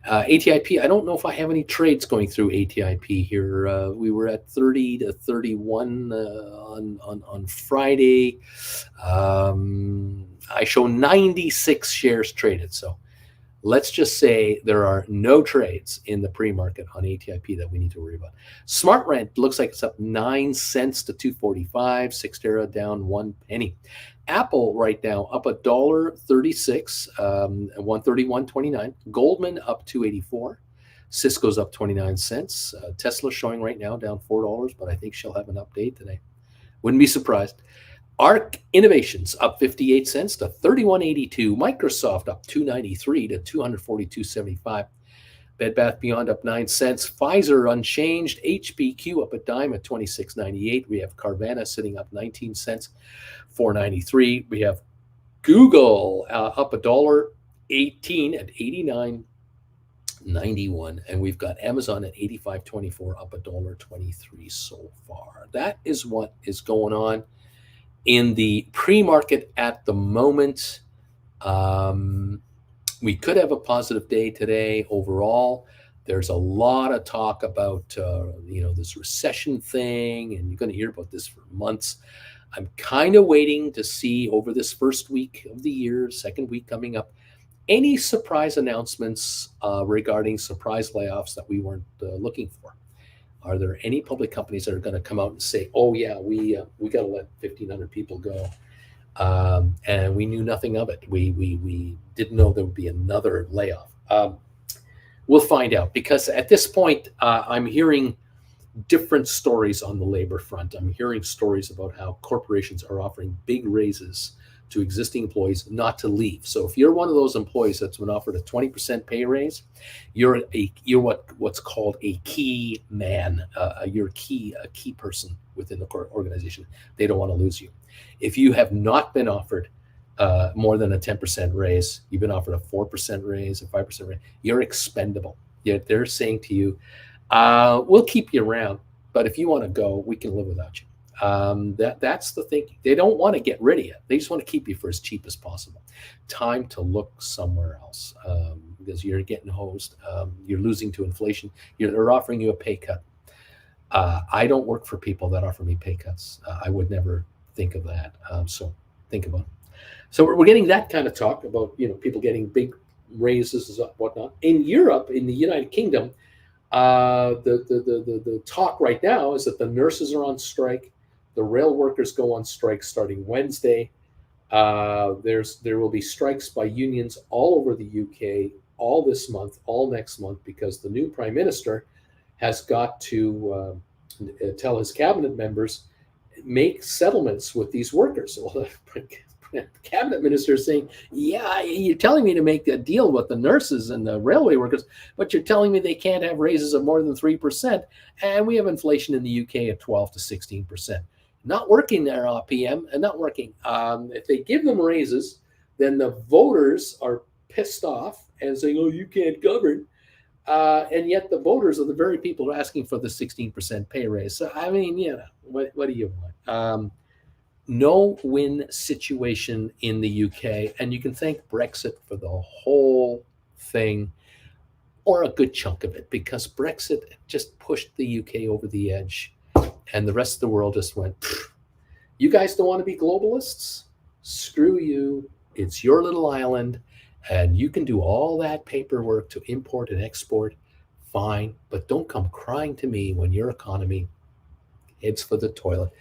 ATIP, I don't know if I have any trades going through ATIP here. We were at 30 to 31 on Friday. I show 96 shares traded, so let's just say there are no trades in the pre-market on ATIP that we need to worry about. SmartRent looks like it's up 9 cents to $2.45. Cyxtera down 1 penny. Apple right now up $1.36, 131.29. Goldman up $2.84. Cisco's up 29 cents. Tesla showing right now down $4, but I think she'll have an update today. Wouldn't be surprised. ARC Innovations up 58 cents to 31.82. Microsoft up 2.93 to 242.75. Bed Bath Beyond up 9 cents. Pfizer unchanged. HBQ up a dime at 26.98. We have Carvana sitting up 19 cents, 4.93. We have Google up $1.18 at 89.91, and we've got Amazon at 85.24, up $1.23 so far. That is what is going on in the pre-market at the moment. We could have a positive day today overall. There's a lot of talk about this recession thing, and you're going to hear about this for months. I'm kind of waiting to see over this first week of the year, second week coming up, any surprise announcements regarding surprise layoffs that we weren't looking for. Are there any public companies that are going to come out and say, oh yeah, we got to let 1,500 people go, and we knew nothing of it. We didn't know there would be another layoff. We'll find out, because at this point, I'm hearing different stories on the labor front. I'm hearing stories about how corporations are offering big raises to existing employees not to leave. So if you're one of those employees that's been offered a 20% pay raise, you're what's called a key man. You're a key person within the organization. They don't want to lose you. If you have not been offered more than a 10% raise, you've been offered a 4% raise, a 5% raise, you're expendable. Yet they're saying to you, we'll keep you around, but if you want to go, we can live without you. That's the thinking. They don't want to get rid of you. They just want to keep you for as cheap as possible. Time to look somewhere else, because you're getting hosed. You're losing to inflation. They're offering you a pay cut. I don't work for people that offer me pay cuts. I would never think of that. So think about it. So we're getting that kind of talk about people getting big raises and whatnot. In Europe, in the United Kingdom, the talk right now is that the nurses are on strike. The rail workers go on strike starting Wednesday. There will be strikes by unions all over the UK all this month, all next month, because the new prime minister has got to tell his cabinet members make settlements with these workers. Well, the cabinet minister is saying, yeah, you're telling me to make a deal with the nurses and the railway workers, but you're telling me they can't have raises of more than 3%, and we have inflation in the UK at 12 to 16%. Not working there, PM, and not working. If they give them raises, then the voters are pissed off and saying, oh, you can't govern. And yet the voters are the very people who are asking for the 16% pay raise. So, I mean, what do you want? No win situation in the UK. And you can thank Brexit for the whole thing, or a good chunk of it, because Brexit just pushed the UK over the edge. And the rest of the world just went, you guys don't want to be globalists? Screw you. It's your little island. And you can do all that paperwork to import and export, fine, but don't come crying to me when your economy heads for the toilet,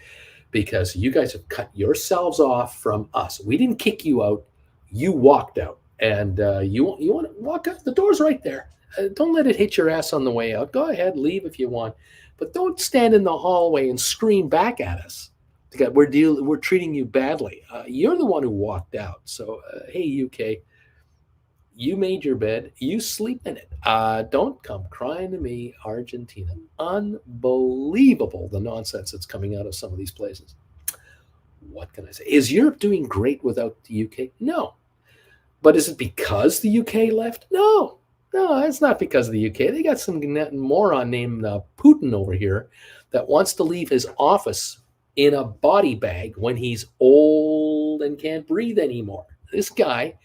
because you guys have cut yourselves off from us. We didn't kick you out. You walked out, and you want to walk out. The door's right there. Don't let it hit your ass on the way out. Go ahead, leave if you want, but don't stand in the hallway and scream back at us. We're treating you badly. You're the one who walked out. So, hey, UK, you made your bed. You sleep in it. Don't come crying to me, Argentina. Unbelievable, the nonsense that's coming out of some of these places. What can I say? Is Europe doing great without the UK? No. But is it because the UK left? No. No, it's not because of the UK. They got some moron named Putin over here that wants to leave his office in a body bag when he's old and can't breathe anymore. This guy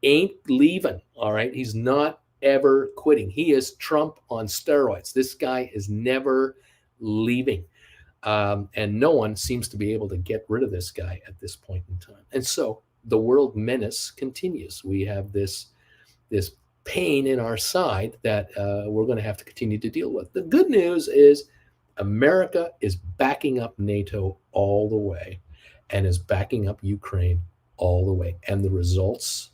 ain't leaving, all right? He's not ever quitting. He is Trump on steroids. This guy is never leaving. And no one seems to be able to get rid of this guy at this point in time. And so the world menace continues. We have this pain in our side that we're going to have to continue to deal with. The good news is America is backing up NATO all the way and is backing up Ukraine all the way. And the results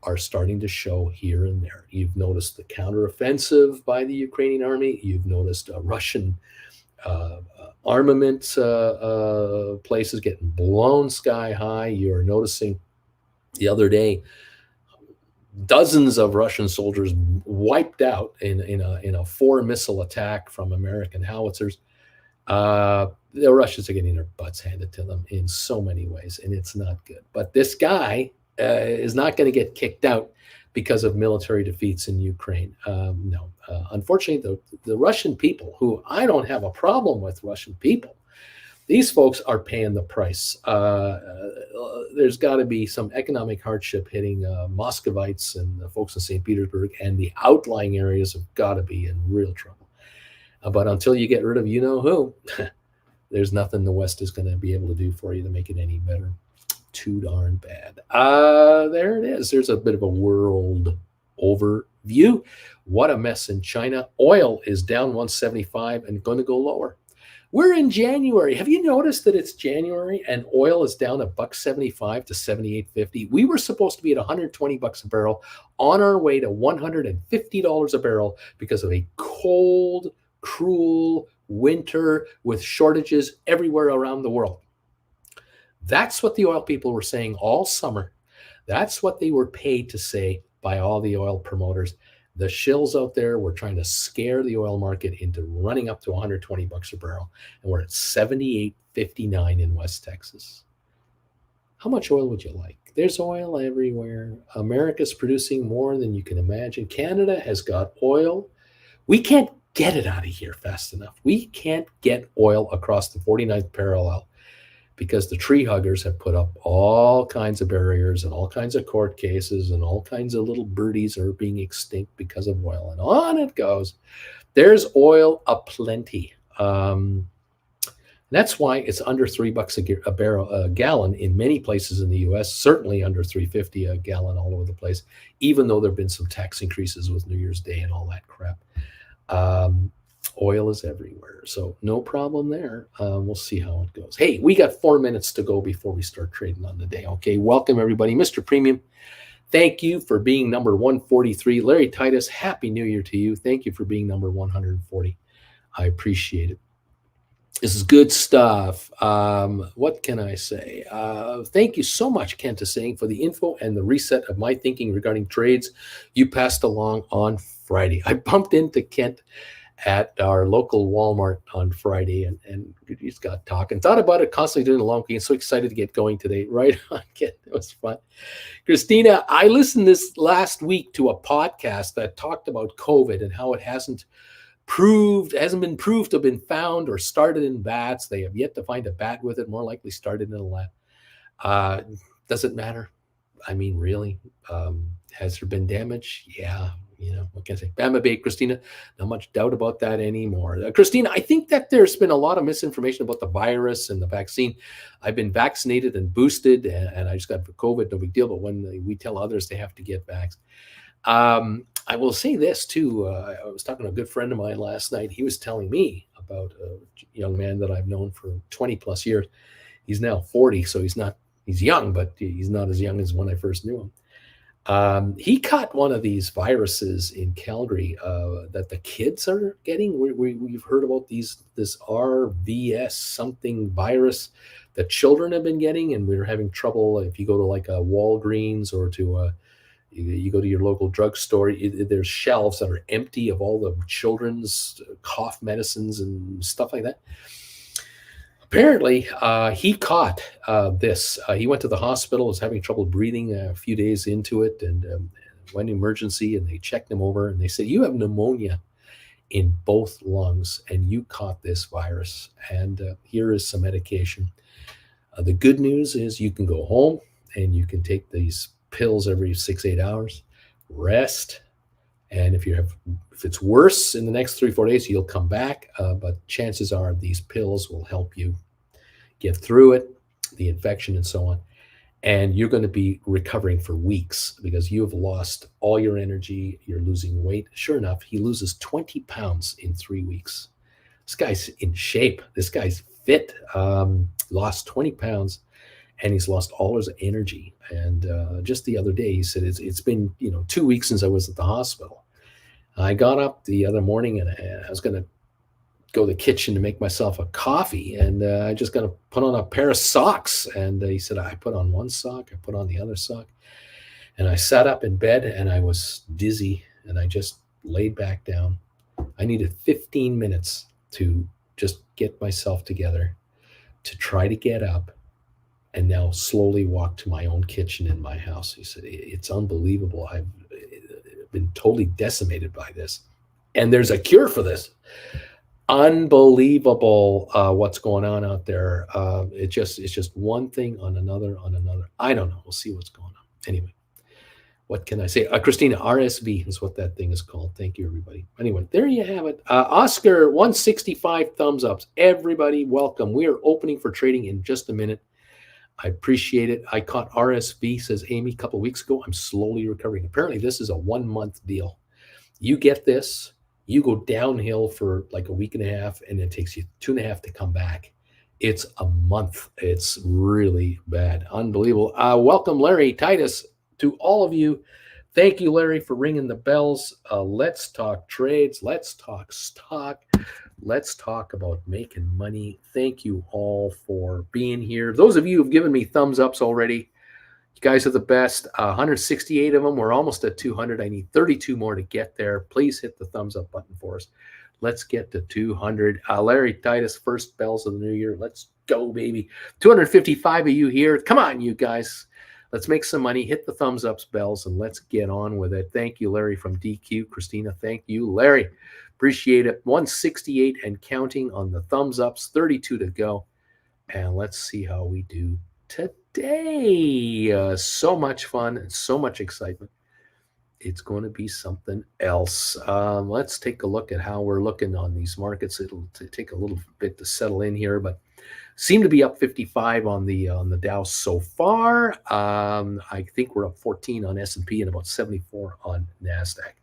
are starting to show here and there. You've noticed the counteroffensive by the Ukrainian army. You've noticed Russian armament places getting blown sky high. You're noticing the other day dozens of Russian soldiers wiped out in a 4-missile attack from American howitzers. The Russians are getting their butts handed to them in so many ways, and it's not good. But this guy is not going to get kicked out because of military defeats in Ukraine. No. Unfortunately, the Russian people, who I don't have a problem with Russian people, these folks are paying the price. There's got to be some economic hardship hitting Muscovites and the folks in St. Petersburg, and the outlying areas have got to be in real trouble. But until you get rid of you-know-who, there's nothing the West is going to be able to do for you to make it any better. Too darn bad. There it is. There's a bit of a world overview. What a mess in China. Oil is down 175 and going to go lower. We're in January. Have you noticed that it's January and oil is down $1.75 to $78.50? We were supposed to be at $120 a barrel, on our way to $150 a barrel because of a cold, cruel winter with shortages everywhere around the world. That's what the oil people were saying all summer. That's what they were paid to say by all the oil promoters. The shills out there were trying to scare the oil market into running up to $120 a barrel, and we're at $78.59 in West Texas. How much oil would you like? There's oil everywhere. America's producing more than you can imagine. Canada has got oil. We can't Get it out of here fast enough. We can't get oil across the 49th parallel because the tree huggers have put up all kinds of barriers and all kinds of court cases, and all kinds of little birdies are being extinct because of oil. And on it goes. There's oil aplenty. That's why it's under $3 a gallon in many places in the U.S. Certainly under $3.50 a gallon all over the place. Even though there have been some tax increases with New Year's Day and all that crap, oil is everywhere, so no problem there. We'll see how it goes. Hey, we got 4 minutes to go before we start trading on the day. Okay, welcome everybody, Mr. Premium. Thank you for being number 143. Larry Titus, Happy New Year to you. Thank you for being number 140. I appreciate it. This is good stuff. What can I say? Thank you so much, Kent is saying, for the info and the reset of my thinking regarding trades you passed along on Friday. I bumped into Kent at our local Walmart on Friday, and we just got talking. Thought about it constantly during the long weekend. So excited to get going today. Right on, Kent. It was fun. Christina, I listened this last week to a podcast that talked about COVID and how it hasn't been proved to have been found or started in bats. They have yet to find a bat with it, more likely started in a lab. Does it matter? I mean, really? Has there been damage? Yeah. What can I say? Bama Bay, Christina, not much doubt about that anymore. Christina, I think that there's been a lot of misinformation about the virus and the vaccine. I've been vaccinated and boosted, and I just got COVID, no big deal. But when we tell others they have to get vaxxed, I will say this too. I was talking to a good friend of mine last night. He was telling me about a young man that I've known for 20 plus years. He's now 40, so he's young, but he's not as young as when I first knew him. He caught one of these viruses in Calgary that the kids are getting. We've heard about this RVS something virus that children have been getting, and we're having trouble. If you go to like a Walgreens or to you go to your local drugstore, there's shelves that are empty of all the children's cough medicines and stuff like that. Apparently, he caught this. He went to the hospital, was having trouble breathing a few days into it, and went emergency, and they checked him over, and they said, you have pneumonia in both lungs, and you caught this virus, and here is some medication. The good news is you can go home, and you can take these pills every 6-8 hours, rest, and if it's worse in the next 3-4 days, you'll come back, but chances are these pills will help you get through it, the infection and so on, and you're going to be recovering for weeks because you have lost all your energy, you're losing weight. Sure enough, he loses 20 pounds in 3 weeks. This guy's in shape, this guy's fit, lost 20 pounds, and he's lost all his energy. And just the other day, he said, it's been 2 weeks since I was at the hospital. I got up the other morning, and I was going to go to the kitchen to make myself a coffee, and I just going to put on a pair of socks. And he said, I put on one sock, I put on the other sock, and I sat up in bed, and I was dizzy, and I just laid back down. I needed 15 minutes to just get myself together, to try to get up, and now slowly walk to my own kitchen in my house. He said, it's unbelievable. I've been totally decimated by this. And there's a cure for this. Unbelievable what's going on out there. It's just one thing on another. I don't know. We'll see what's going on. Anyway, what can I say? Christina, RSV is what that thing is called. Thank you, everybody. Anyway, there you have it. Oscar, 165 thumbs ups. Everybody, welcome. We are opening for trading in just a minute. I appreciate it. I caught RSV, says Amy, a couple of weeks ago. I'm slowly recovering. Apparently, this is a 1 month deal. You get this, you go downhill for like a week and a half, and it takes you 2.5 to come back. It's a month. It's really bad. Unbelievable. Welcome, Larry Titus, to all of you. Thank you, Larry, for ringing the bells. Let's talk trades. Let's talk stock. Let's talk about making money. Thank you all for being here. Those of you who've given me thumbs ups already, you guys are the best. 168 of them. We're almost at 200. I need 32 more to get there. Please hit the thumbs up button for us. Let's get to 200. Larry Titus, first bells of the new year. Let's go, baby. 255 of you here. Come on, you guys. Let's make some money. Hit the thumbs ups, bells, and let's get on with it. Thank you, Larry from DQ. Christina, thank you, Larry. Appreciate it. 168 and counting on the thumbs ups, 32 to go. And let's see how we do today. So much fun and so much excitement. It's going to be something else. Let's take a look at how we're looking on these markets. It'll take a little bit to settle in here, but seem to be up 55 on the Dow so far. I think we're up 14 on S&P and about 74 on Nasdaq.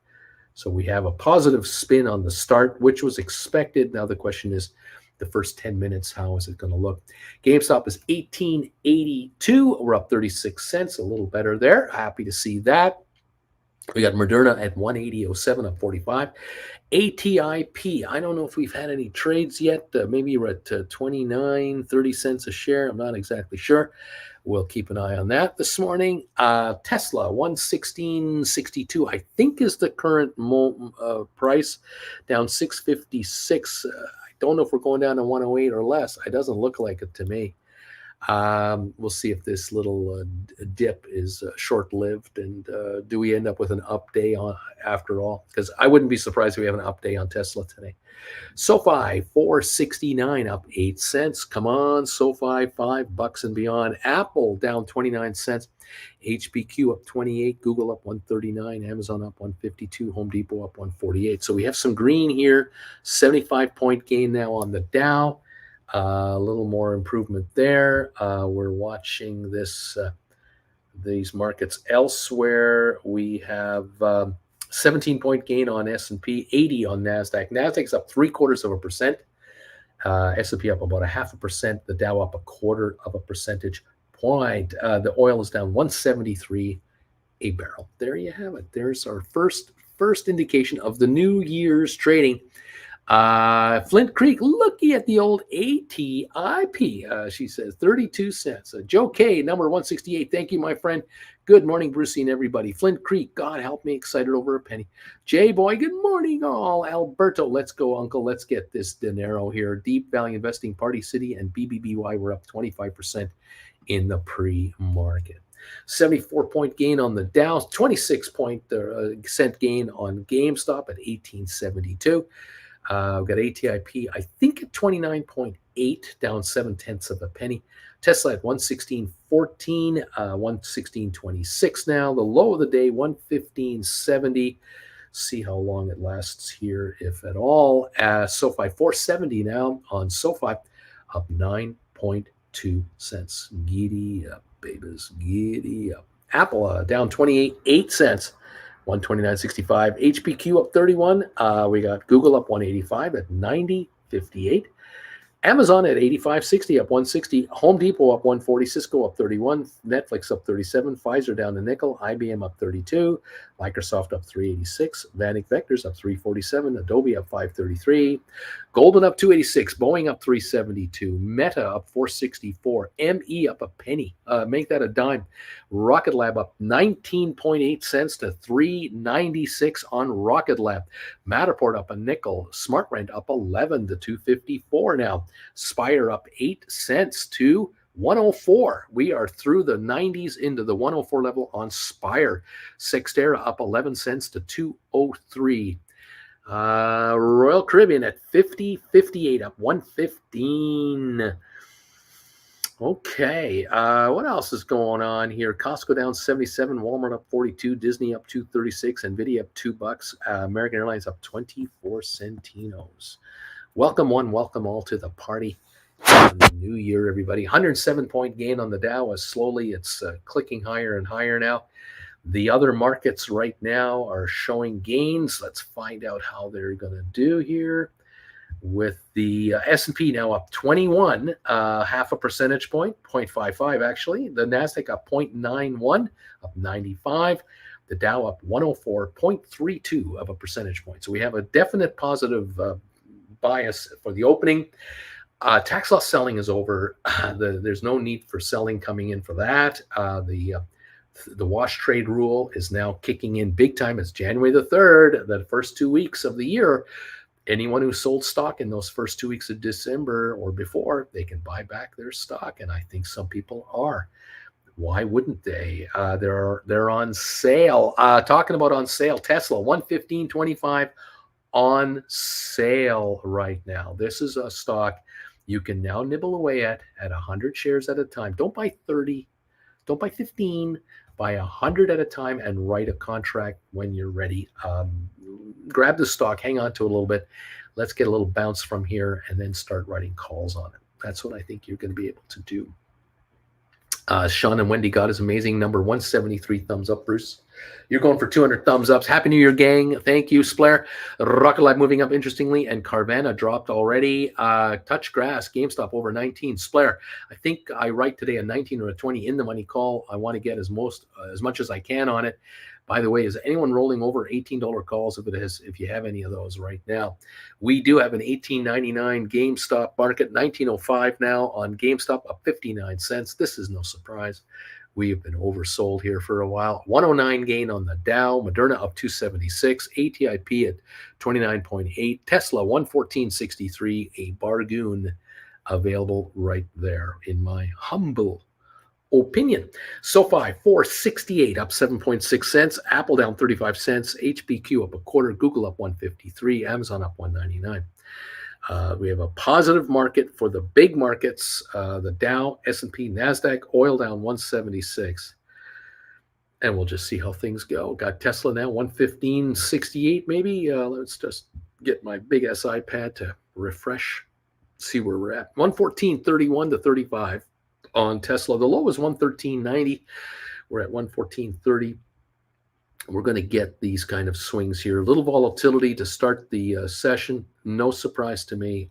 So we have a positive spin on the start, which was expected. Now the question is, the first 10 minutes, how is it going to look? GameStop is 1882. We're up 36 cents, a little better there. Happy to see that. We got Moderna at 180.07, up 45. ATIP, I don't know if we've had any trades yet. Maybe we're at 29, 30 cents a share. I'm not exactly sure. We'll keep an eye on that this morning. Tesla, 116.62, I think is the current price, down 656. I don't know if we're going down to 108 or less. It doesn't look like it to me. We'll see if this little dip is short-lived, and do we end up with an up day on after all? Because I wouldn't be surprised if we have an up day on Tesla today. SoFi, 469, up 8 cents. Come on, SoFi, $5 and beyond. Apple down 29 cents. HPQ up 28. Google up 139. Amazon up 152. Home Depot up 148. So we have some green here. 75-point gain now on the Dow. A little more improvement there. We're watching these markets elsewhere. We have 17-point gain on S&P, 80 on Nasdaq. Nasdaq's up 0.75%. S&P up about 0.5%. The Dow up 0.25 percentage point. The oil is down 173 a barrel. There you have it. There's our first indication of the new year's trading. Flint Creek, looky at the old ATIP. She says 32 cents. Joe K, number 168. Thank you, my friend. Good morning, Brucey and everybody. Flint Creek, God help me, excited over a penny. Jay Boy, good morning, all. Alberto, let's go, Uncle. Let's get this dinero here. Deep Value Investing, Party City, and BBBY were up 25% in the pre-market. 74-point gain on the Dow, 26-cent gain on GameStop at 1872. We've got ATIP, I think at 29.8, down 0.7 of a penny. Tesla at 116.14, 116.26 now. The low of the day, 115.70. See how long it lasts here, if at all. SoFi, 470 now on SoFi, up 9.2 cents. Giddy up, babies, giddy up. Apple down 28 cents. 129.65. HPQ up 31. We got Google up 185 at 90.58. Amazon at 85.60, up 160. Home Depot up 140. Cisco up 31. Netflix up 37. Pfizer down a nickel. IBM up 32. Microsoft up 386. Vanik Vectors up 347. Adobe up 533. Goldman up 286. Boeing up 372. Meta up 464. ME up a penny. Make that a dime. Rocket Lab up 19.8 cents to 396 on Rocket Lab. Matterport up a nickel. SmartRent up 11 to 254 now. Spire up 8 cents to 104. We are through the 90s into the 104 level on Spire. Sextera up 11 cents to 203. Royal Caribbean at 50.58, up 115. Okay, what else is going on here? Costco down 77, Walmart up 42, Disney up 236, Nvidia up $2, American Airlines up 24 centinos. Welcome one, welcome all to the party. The new year, everybody. 107-point gain on the Dow as slowly it's clicking higher and higher now. The other markets right now are showing gains. Let's find out how they're going to do here. With the S&P now up 21, half a percentage point, 0.55 actually. The Nasdaq up 0.91, up 95. The Dow up 104, 0.32 of a percentage point. So we have a definite positive bias for the opening. Tax loss selling is over. There's no need for selling coming in for that. The wash trade rule is now kicking in big time. It's January the 3rd, the first 2 weeks of the year. Anyone who sold stock in those first 2 weeks of December or before, they can buy back their stock, and I think some people are. Why wouldn't they? They're on sale. Talking about on sale, Tesla 115.25 on sale right now. This is a stock you can now nibble away at 100 shares at a time. Don't buy 30, don't buy 15, buy 100 at a time and write a contract when you're ready. Grab the stock, hang on to it a little bit. Let's get a little bounce from here and then start writing calls on it. That's what I think you're going to be able to do. Sean and Wendy, God is amazing. Number 173, thumbs up, Bruce. You're going for 200 thumbs ups. Happy New Year, gang. Thank you, Splair. Rocket Lab moving up interestingly, and Carvana dropped already. Touch Grass, GameStop over 19. Splair, I think I write today a 19 or a 20 in the money call. I want to get as much as I can on it. By the way, is anyone rolling over $18 calls if you have any of those right now? We do have an $18.99 GameStop market, $19.05 now on GameStop, up 59 cents. This is no surprise. We have been oversold here for a while. 109 gain on the Dow, Moderna up 276, ATIP at 29.8, Tesla 114.63, a bargain available right there in my humble opinion. SoFi 468 up 7.6 cents, Apple down 35 cents, HPQ up a quarter, Google up 153, Amazon up 199. We have a positive market for the big markets, the Dow, S&P, NASDAQ, oil down 176. And we'll just see how things go. Got Tesla now 115.68 maybe. Let's just get my big SI pad to refresh, see where we're at. 114.31 to 35 on Tesla. The low is 113.90. We're at 114.30. We're going to get these kind of swings here. A little volatility to start the session. No surprise to me.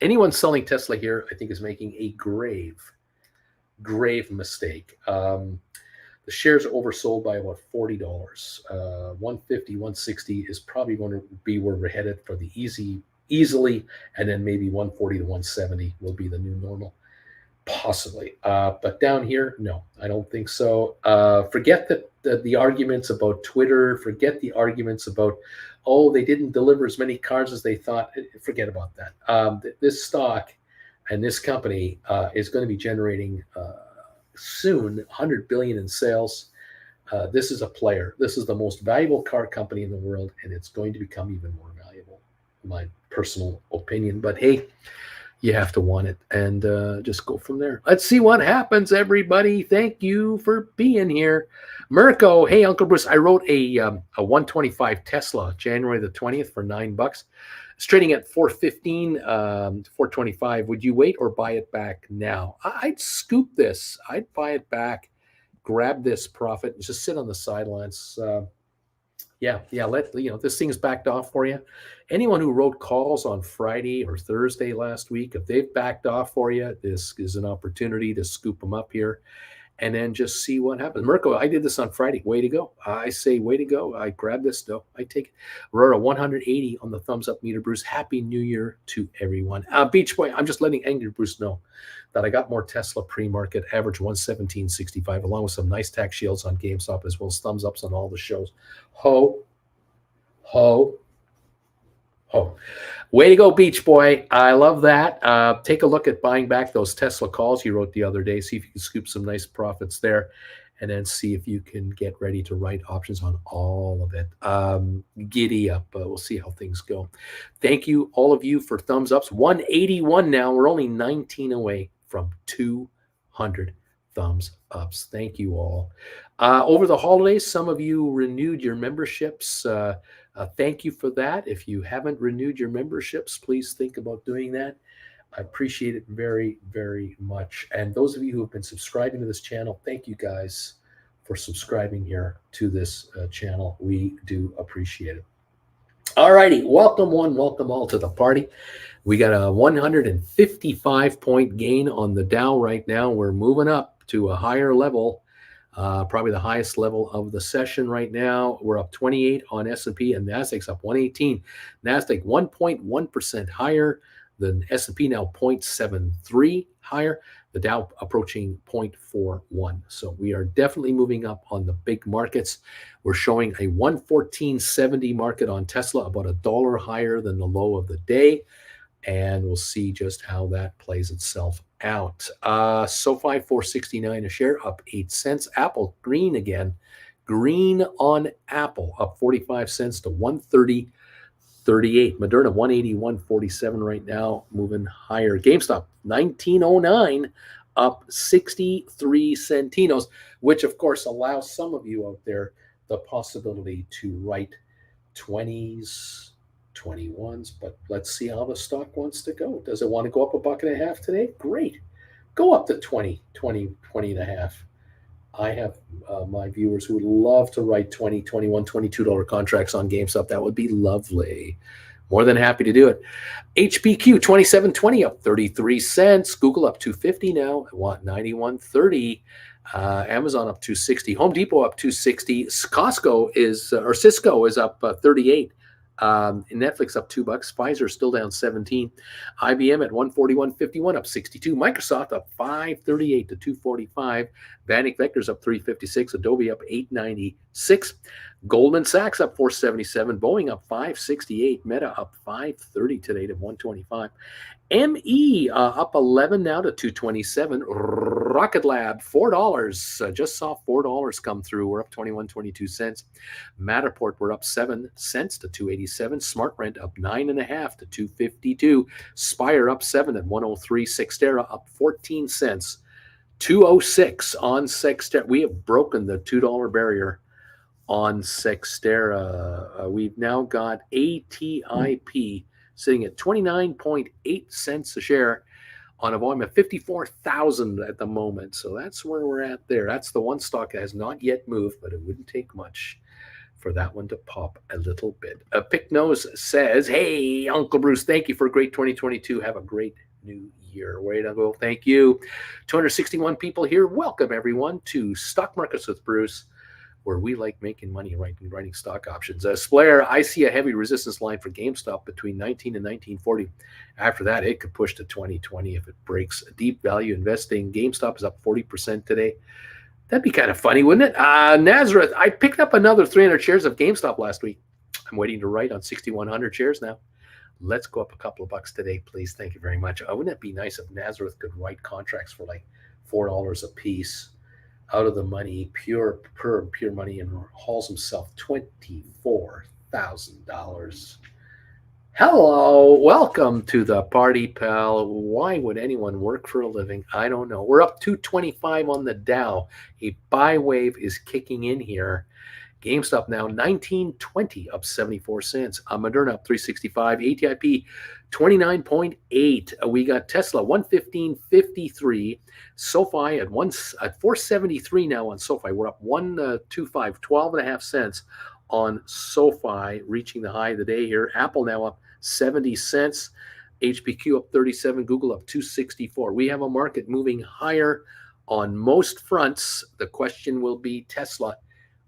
Anyone selling Tesla here, I think, is making a grave mistake. The shares are oversold by about $40. 150, 160 is probably going to be where we're headed for the easily, and then maybe 140 to 170 will be the new normal. Possibly. But down here, no, I don't think so. Forget the arguments about Twitter. Forget the arguments about, oh, they didn't deliver as many cars as they thought. Forget about that. This stock and this company is going to be generating soon $100 billion in sales. This is a player. This is the most valuable car company in the world, and it's going to become even more valuable, in my personal opinion. But hey, you have to want it, and just go from there. Let's see what happens, everybody. Thank you for being here. Mirko, hey, Uncle Bruce, I wrote a 125 Tesla, January the 20th for $9. It's trading at 415, 425. Would you wait or buy it back now? I'd scoop this. I'd buy it back, grab this profit, and just sit on the sidelines. This thing's backed off for you. Anyone who wrote calls on Friday or Thursday last week, if they've backed off for you, this is an opportunity to scoop them up here and then just see what happens. Mirko, I did this on Friday. Way to go. I say way to go. I grab this though. I take it. We're at 180 on the thumbs up meter, Bruce. Happy New Year to everyone. Beach Boy, I'm just letting Angry Bruce know that I got more Tesla pre-market, average 117.65, along with some nice tax shields on GameStop, as well as thumbs ups on all the shows. Ho. Way to go, Beach Boy. I love that. Take a look at buying back those Tesla calls you wrote the other day. See if you can scoop some nice profits there, and then see if you can get ready to write options on all of it. Giddy up. We'll see how things go. Thank you, all of you, for thumbs ups. 181 now. We're only 19 away from 200 thumbs ups. Thank you all. Over the holidays, some of you renewed your memberships. Thank you for that. If you haven't renewed your memberships, please think about doing that. I appreciate it very, very much. And those of you who have been subscribing to this channel, thank you guys for subscribing here to this channel. We do appreciate it. All righty. Welcome one, welcome all to the party. We got a 155-point gain on the Dow right now. We're moving up to a higher level. Probably the highest level of the session right now. We're up 28 on S&P, and Nasdaq's up 118. Nasdaq 1.1% higher. The S&P now 0.73 higher. The Dow approaching 0.41. So we are definitely moving up on the big markets. We're showing a 114.70 market on Tesla, about $1 higher than the low of the day. And we'll see just how that plays itself out. SoFi 469 a share, up 8 cents. Apple green again. Green on Apple, up 45 cents to 130. 38. Moderna 181.47 right now, moving higher. GameStop 1909 up 63 centinos, which of course allows some of you out there the possibility to write 20s, 21s, but let's see how the stock wants to go. Does it want to go up $1.50 today? Great. Go up to 20, 20, 20 and a half. I have my viewers who would love to write 20, 21, $22 contracts on GameStop. That would be lovely. More than happy to do it. HPQ 2720 up 33 cents. Google up 250 now. I want 91.30. Amazon up 260. Home Depot up 260. Costco is or Cisco is up 38. Netflix up $2. Pfizer still down 17. IBM at 141.51 up 62. Microsoft up 538 to 245. Vanik Vectors up 356. Adobe up 896. Goldman Sachs up 477. Boeing up 568. Meta up 530 today to 125. ME up 11 now to 227. Rocket Lab $4. Just saw $4 come through. We're up 21.22 cents. Matterport we're up 7 cents to 287. SmartRent up 9.5 to 252. Spire up 7 at 103. Cyxtera up 14 cents. 206 on Cyxtera. We have broken the $2 barrier on Cyxtera. We've now got ATIP sitting at 29.8 cents a share on a volume of 54,000 at the moment. So that's where we're at there. That's the one stock that has not yet moved, but it wouldn't take much for that one to pop a little bit. Pick Nose says, hey, Uncle Bruce, thank you for a great 2022. Have a great new year. Way to go. Thank you. 261 people here. Welcome, everyone, to Stock Markets with Bruce, where we like making money writing stock options. Splair, I see a heavy resistance line for GameStop between 19 and 1940. After that, it could push to 2020 if it breaks. Deep value investing. GameStop is up 40% today. That'd be kind of funny, wouldn't it? Nazareth, I picked up another 300 shares of GameStop last week. I'm waiting to write on 6,100 shares now. Let's go up a couple of bucks today, please. Thank you very much. Wouldn't it be nice if Nazareth could write contracts for like $4 a piece? Out of the money, pure money, and hauls himself $24,000. Hello, welcome to the party, pal. Why would anyone work for a living? I don't know. We're up 225 on the Dow. A buy wave is kicking in here. GameStop now 19.20 up 74 cents. Moderna up 365. ATIP 29.8. We got Tesla 115.53. SoFi at 473 now on SoFi. We're up 125, 12.5 cents on SoFi, reaching the high of the day here. Apple now up 70 cents. HPQ up 37. Google up 264. We have a market moving higher on most fronts. The question will be Tesla.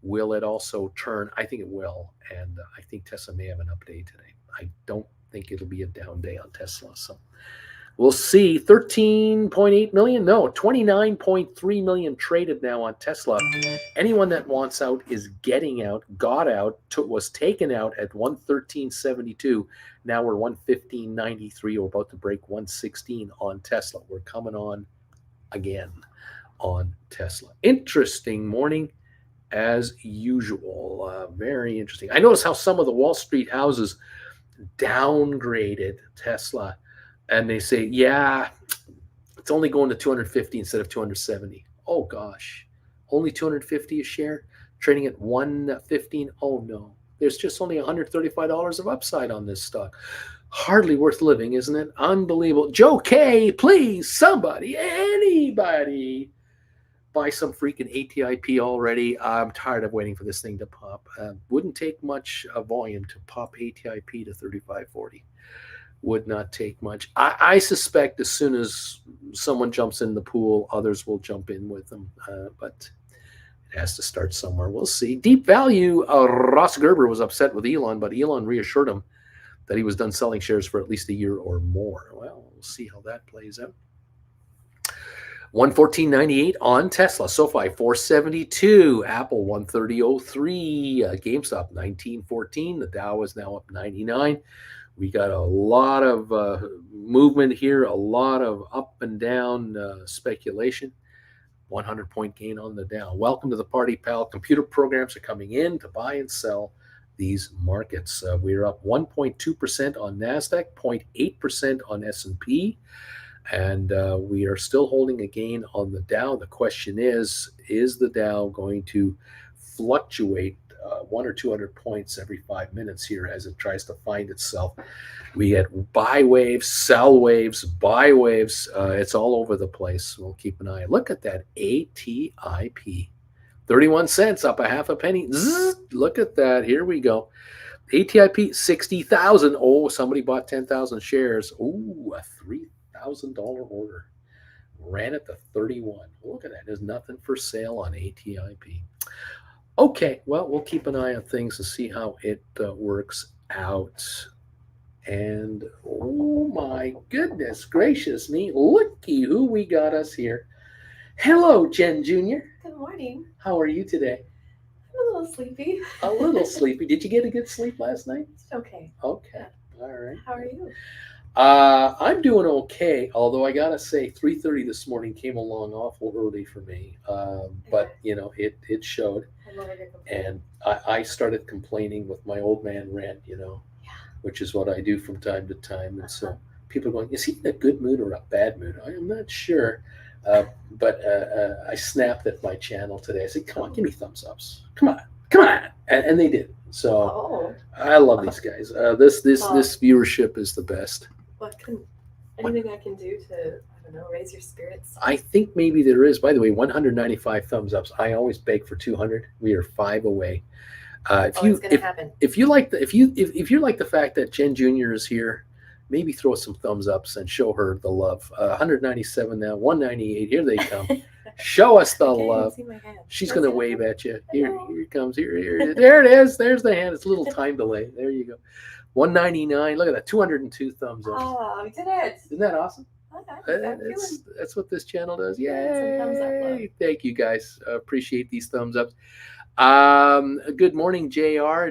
Will it also turn? I think it will. And I think Tesla may have an up day today. I don't think it'll be a down day on Tesla. So we'll see. 13.8 million? No, 29.3 million traded now on Tesla. Anyone that wants out is getting out, got out, was taken out at 113.72. Now we're 115.93. We're about to break 116 on Tesla. We're coming on again on Tesla. Interesting morning as usual. Very interesting. I noticed how some of the Wall Street houses downgraded Tesla, and they say, yeah, it's only going to 250 instead of 270. Oh gosh, only 250 a share, trading at 115. Oh no, there's just only $135 of upside on this stock. Hardly worth living, isn't it? Unbelievable. Joe K, please, somebody, anybody, buy some freaking ATIP already. I'm tired of waiting for this thing to pop. Wouldn't take much volume to pop ATIP to 35.40. Would not take much. I suspect as soon as someone jumps in the pool, others will jump in with them. But it has to start somewhere. We'll see. Deep value. Ross Gerber was upset with Elon, but Elon reassured him that he was done selling shares for at least a year or more. Well, we'll see how that plays out. 114.98 on Tesla. SoFi 472. Apple 130.03. GameStop 19.14. The Dow is now up 99. We got a lot of movement here, a lot of up and down speculation. 100-point gain on the Dow. Welcome to the party, pal. Computer programs are coming in to buy and sell these markets. We're up 1.2% on NASDAQ, 0.8% on S&P, and we are still holding a gain on the Dow. The question is the Dow going to fluctuate 1 or 200 points every 5 minutes here as it tries to find itself? We get buy waves, sell waves, buy waves. It's all over the place. We'll keep an eye. Look at that ATIP. 31 cents, up a half a penny. Zzz, look at that. Here we go. ATIP, 60,000. Oh, somebody bought 10,000 shares. Ooh, a $3,000 order. Ran it to 31. Look at that. There's nothing for sale on ATIP. Okay, well, we'll keep an eye on things to see how it works out. And oh my goodness gracious me, looky who we got us here. Hello, Jen Jr. Good morning. How are you today? I'm a little sleepy. A little sleepy. Did you get a good sleep last night? Okay. Okay. Yeah. All right. How are you? I'm doing okay, although I gotta say 3:30 this morning came along awful early for me. But you know, it showed. And I started complaining with my old man rant, you know, which is what I do from time to time. And so people are going, is he in a good mood or a bad mood? I'm not sure. But I snapped at my channel today. I said, come on, give me thumbs ups. Come on. And they did. So I love these guys. This viewership is the best. Anything I can do to, I don't know, raise your spirits? I think maybe there is. By the way, 195 thumbs ups. I always beg for 200. We are 5 away. It's gonna happen. If you like if you like the fact that Jen Jr. is here, maybe throw some thumbs ups and show her the love. 197 now, 198. Here they come. Show us the love. She's gonna wave at you. Here it comes. Here. There it is. There's the hand. It's a little time delay. There you go. 199. Look at that. 202 thumbs up. Oh, we did it. Isn't that awesome? Okay. That's what this channel does. Yay! Thank you guys. Appreciate these thumbs ups. Good morning, JR,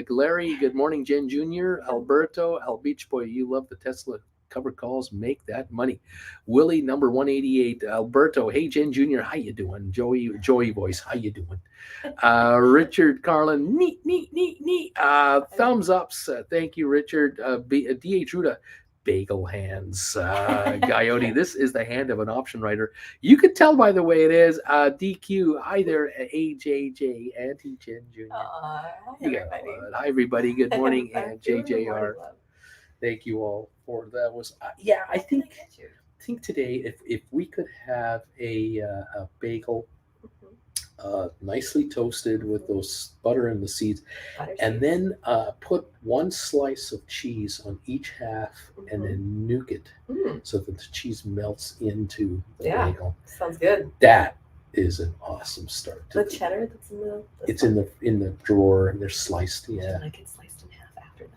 Larry. Good morning, Jen Jr., Alberto, Al Beach Boy. You love the Tesla cover calls. Make that money. Willie, number 188. Alberto. Hey, Jen Jr. How you doing? Joey voice. How you doing? Richard Carlin. Neat. Thumbs ups. Thank you, Richard. D.H. Ruda. Bagel hands. Coyote. This is the hand of an option writer. You could tell by the way it is. DQ. Hi there, AJJ, Auntie Jen Jr. Hi, everybody. Hi, everybody. Good morning, and JJR. Thank you all for that. Was I think today if we could have a bagel, nicely toasted with those butter and the seeds, and then put one slice of cheese on each half, and then nuke it so that the cheese melts into the bagel. Sounds good. That is an awesome start. The cheddar that's in the. It's in the drawer, and they're sliced. Yeah. I like it sliced in half after that.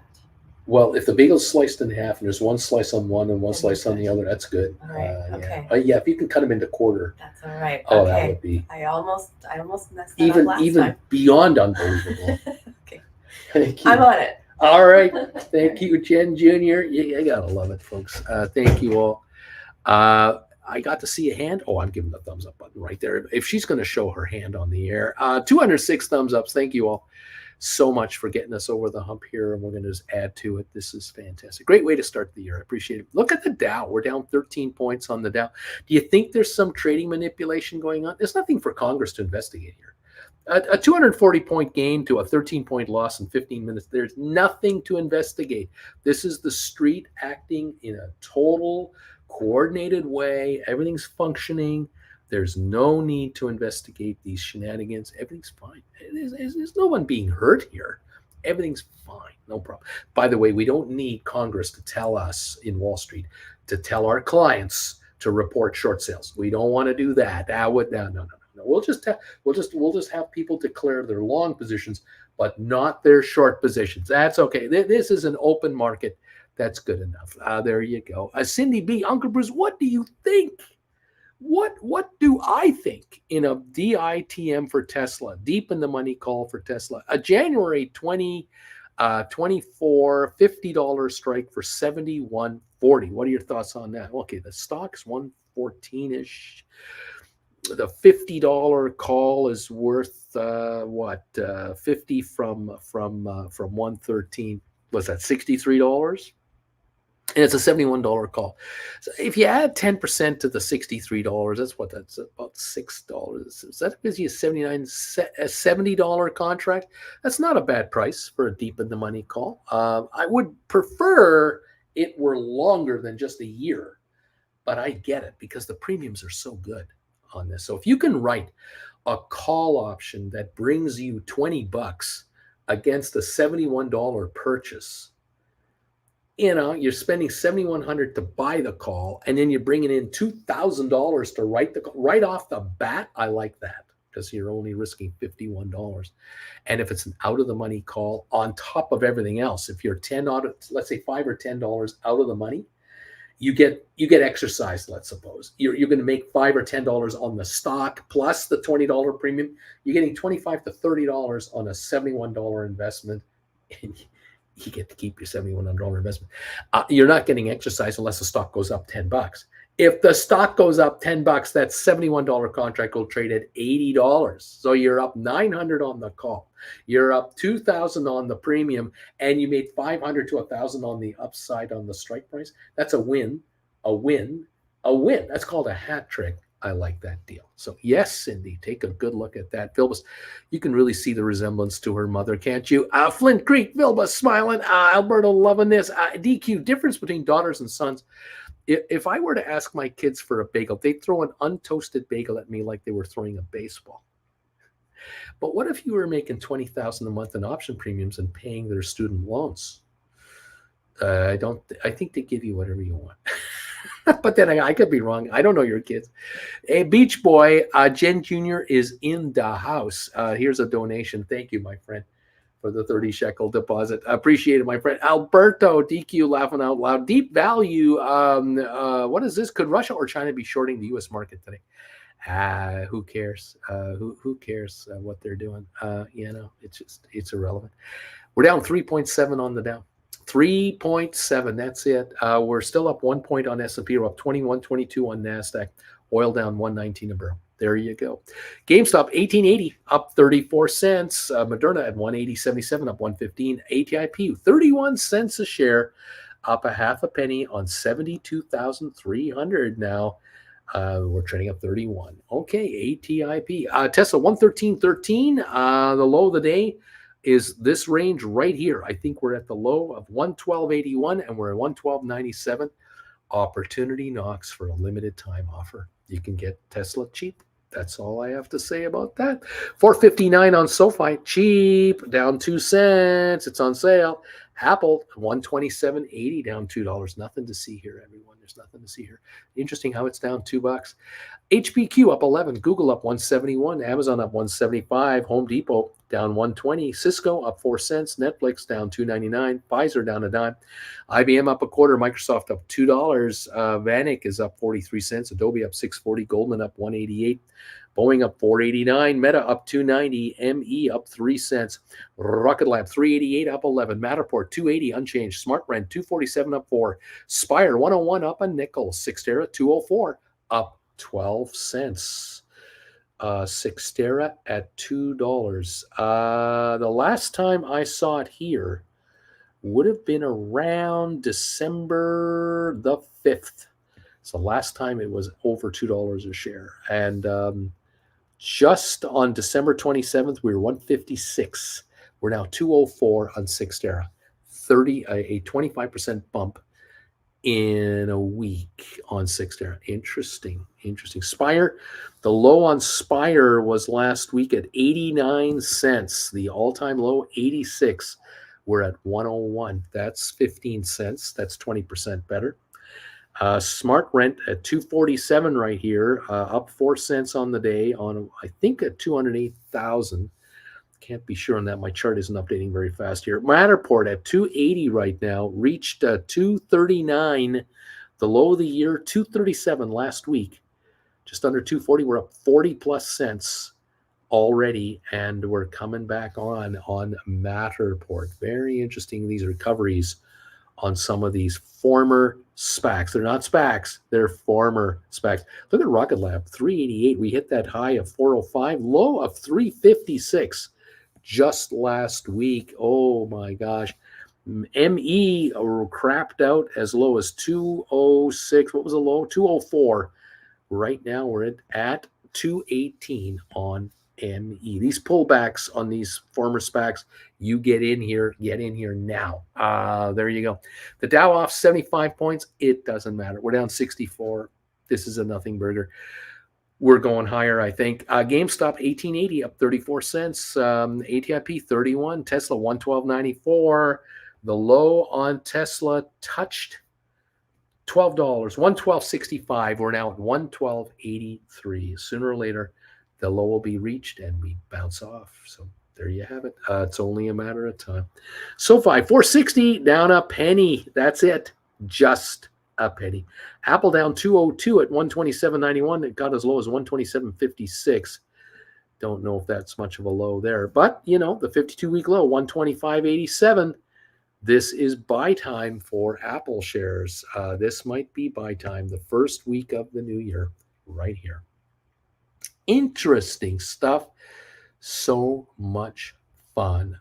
Well, if the bagel's sliced in half and there's one slice on one and one slice on the other, that's good. All right. Okay. Yeah, if you can cut them into quarter. That's all right. Oh, that would be. I almost messed that up last even time. Beyond unbelievable. Okay. Thank you. I'm on it. All right. Thank you, Jen Jr. You gotta love it, folks. Thank you all. I got to see a hand. Oh, I'm giving the thumbs up button right there. If she's going to show her hand on the air. 206 thumbs ups. Thank you all so much for getting us over the hump here, and we're going to just add to it. This is fantastic. Great way to start the year. I appreciate it. Look at the Dow. We're down 13 points on the Dow. Do you think there's some trading manipulation going on? There's nothing for Congress to investigate here. A 240-point gain to a 13-point loss in 15 minutes. There's nothing to investigate. This is the street acting in a total coordinated way. Everything's functioning. There's no need to investigate these shenanigans. Everything's fine. There's no one being hurt here. Everything's fine. No problem. By the way, we don't need Congress to tell us in Wall Street to tell our clients to report short sales. We don't want to do that. No. We'll just have people declare their long positions, but not their short positions. That's okay. This is an open market. That's good enough. There you go. Cindy B, Uncle Bruce, what do you think? What do I think in a DITM for Tesla, deep in the money call for Tesla, a January 2024 $50 strike for 71.40? What are your thoughts on that? Okay, the stock's 114-ish. the $50 call is worth what 50 from 113. Was that $63? And it's a $71 call. So if you add 10% to the $63, that's about $6. So that gives you a $70 contract. That's not a bad price for a deep in the money call. I would prefer it were longer than just a year, but I get it because the premiums are so good on this. So if you can write a call option that brings you $20 against a $71 purchase, you're spending $7,100 to buy the call, and then you're bringing in $2,000 to write the call right off the bat. I like that because you're only risking $51. And if it's an out of the money call on top of everything else, if you're 10 out of, let's say $5 or $10 out of the money, you get exercised. Let's suppose you're going to make $5 or $10 on the stock plus the $20 premium. You're getting $25 to $30 on a $71 investment, and you get to keep your $7,100 investment. You're not getting exercise unless the stock goes up $10. If the stock goes up $10, that $71 contract will trade at $80. So you're up $900 on the call. You're up $2,000 on the premium, and you made $500 to $1,000 on the upside on the strike price. That's a win, a win, a win. That's called a hat trick. I like that deal. So yes, Cindy, take a good look at that. Vilbus, you can really see the resemblance to her mother, can't you? Flint Creek, Vilbus smiling. Alberto loving this. DQ, difference between daughters and sons. If I were to ask my kids for a bagel, they'd throw an untoasted bagel at me like they were throwing a baseball. But what if you were making $20,000 a month in option premiums and paying their student loans? I think they give you whatever you want. But then I could be wrong. I don't know your kids. Hey, Beach Boy, Jen Jr. is in the house. Here's a donation. Thank you, my friend, for the 30 shekel deposit. Appreciate it, my friend. Alberto, DQ, laughing out loud. Deep value. What is this? Could Russia or China be shorting the U.S. market today? Who cares? Who cares what they're doing? It's irrelevant. We're down 3.7 on the Dow. 3.7. That's it. We're still up 1 point on S&P. We're up 21, 22 on NASDAQ. Oil down 119 a barrel. There you go. GameStop 1880 up 34 cents. Moderna at 180.77 up 115. ATIP 31 cents a share, up a half a penny on 72,300 now. We're trading up 31. Okay, ATIP. Tesla 113.13. The low of the day is this range right here. I think we're at the low of 112.81 and we're at 112.97. Opportunity knocks for a limited time offer. You can get Tesla cheap. That's all I have to say about that. 459 on SoFi, cheap, down 2 cents. It's on sale. Apple 127.80, down $2. Nothing to see here, everyone. There's nothing to see here. Interesting how it's down $2. HPQ up 11, Google up 171, Amazon up 175, Home Depot down 120, Cisco up 4 cents, Netflix down 2.99, Pfizer down a dime, IBM up a quarter, Microsoft up $2, Vanik is up 43 cents, Adobe up 6.40, Goldman up 1.88, Boeing up 4.89, Meta up 2.90, ME up 3 cents, Rocket Lab 3.88 up 11, Matterport 2.80 unchanged, SmartRent 2.47 up 4, Spire 101 up a nickel, Cyxtera 2.04 up 12 cents. Cyxtera at $2. The last time I saw it here would have been around December the 5th. So last time it was over $2 a share. And just on December 27th, we were 156. We're now 204 on Cyxtera. A 25% bump in a week on Cyxtera. Interesting. Spire, the low on Spire was last week at 89 cents. The all-time low, 86. We're at 101. That's 15 cents. That's 20% better. SmartRent at 247 right here, up 4 cents on the day on, I think, at 208,000. Can't be sure on that. My chart isn't updating very fast here. Matterport at 280 right now, reached 239. The low of the year, 237 last week. Just under 240. We're up 40 plus cents already, and we're coming back on Matterport. Very interesting, these recoveries on some of these former SPACs. They're not SPACs. They're former SPACs. Look at Rocket Lab, 388. We hit that high of 405, low of 356 just last week. Oh my gosh. ME crapped out as low as 206. What was the low? 204. Right now we're at 218 on ME. These pullbacks on these former SPACs, you get in here now. There you go. The Dow off 75 points. It doesn't matter. We're down 64. This is a nothing burger. We're going higher, I think. GameStop 1880 up 34 cents. ATIP 31. Tesla 112.94. The low on Tesla touched $12, 112.65. We're now at 112.83. Sooner or later, the low will be reached and we bounce off. So there you have it. It's only a matter of time. SoFi 460 down a penny. That's it. Just a penny. Apple down 202 at 127.91. It got as low as 127.56. Don't know if that's much of a low there, but the 52-week low 125.87. This is buy time for Apple shares. This might be buy time the first week of the new year right here. Interesting stuff. So much fun.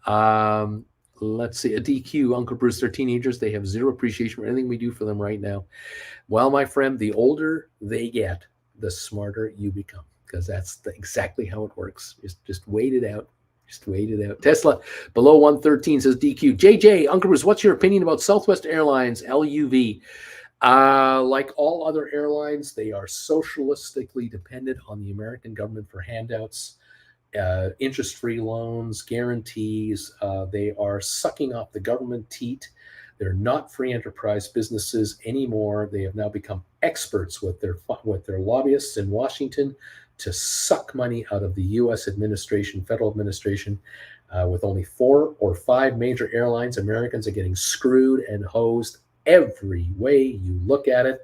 Let's see. A DQ, Uncle Bruce, they're teenagers. They have zero appreciation for anything we do for them right now. Well, my friend, the older they get, the smarter you become, because that's exactly how it works. Just wait it out. Just wait it out. Tesla below 113 says DQ. JJ, Uncle Bruce, what's your opinion about Southwest Airlines, LUV? Like all other airlines, they are socialistically dependent on the American government for handouts, interest-free loans, guarantees. They are sucking off the government teat. They're not free enterprise businesses anymore. They have now become experts with their lobbyists in Washington to suck money out of the U.S. administration, federal administration. With only 4 or 5 major airlines, Americans are getting screwed and hosed every way you look at it.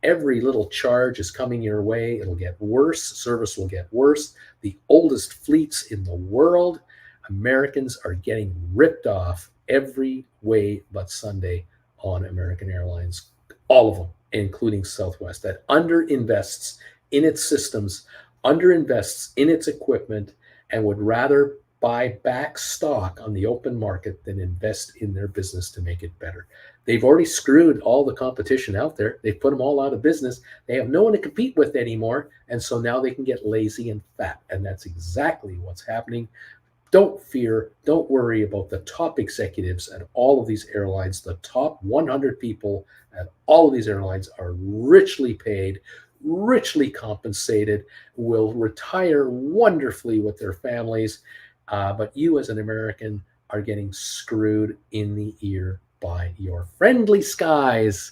Every little charge is coming your way. It'll get worse. Service will get worse. The oldest fleets in the world, Americans are getting ripped off every way but Sunday on American Airlines. All of them, including Southwest, that underinvests in its systems, underinvests in its equipment, and would rather buy back stock on the open market than invest in their business to make it better. They've already screwed all the competition out there. They've put them all out of business. They have no one to compete with anymore. And so now they can get lazy and fat. And that's exactly what's happening. Don't fear, don't worry about the top executives at all of these airlines. The top 100 people at all of these airlines are richly paid, richly compensated, will retire wonderfully with their families. But you as an American are getting screwed in the ear by your friendly skies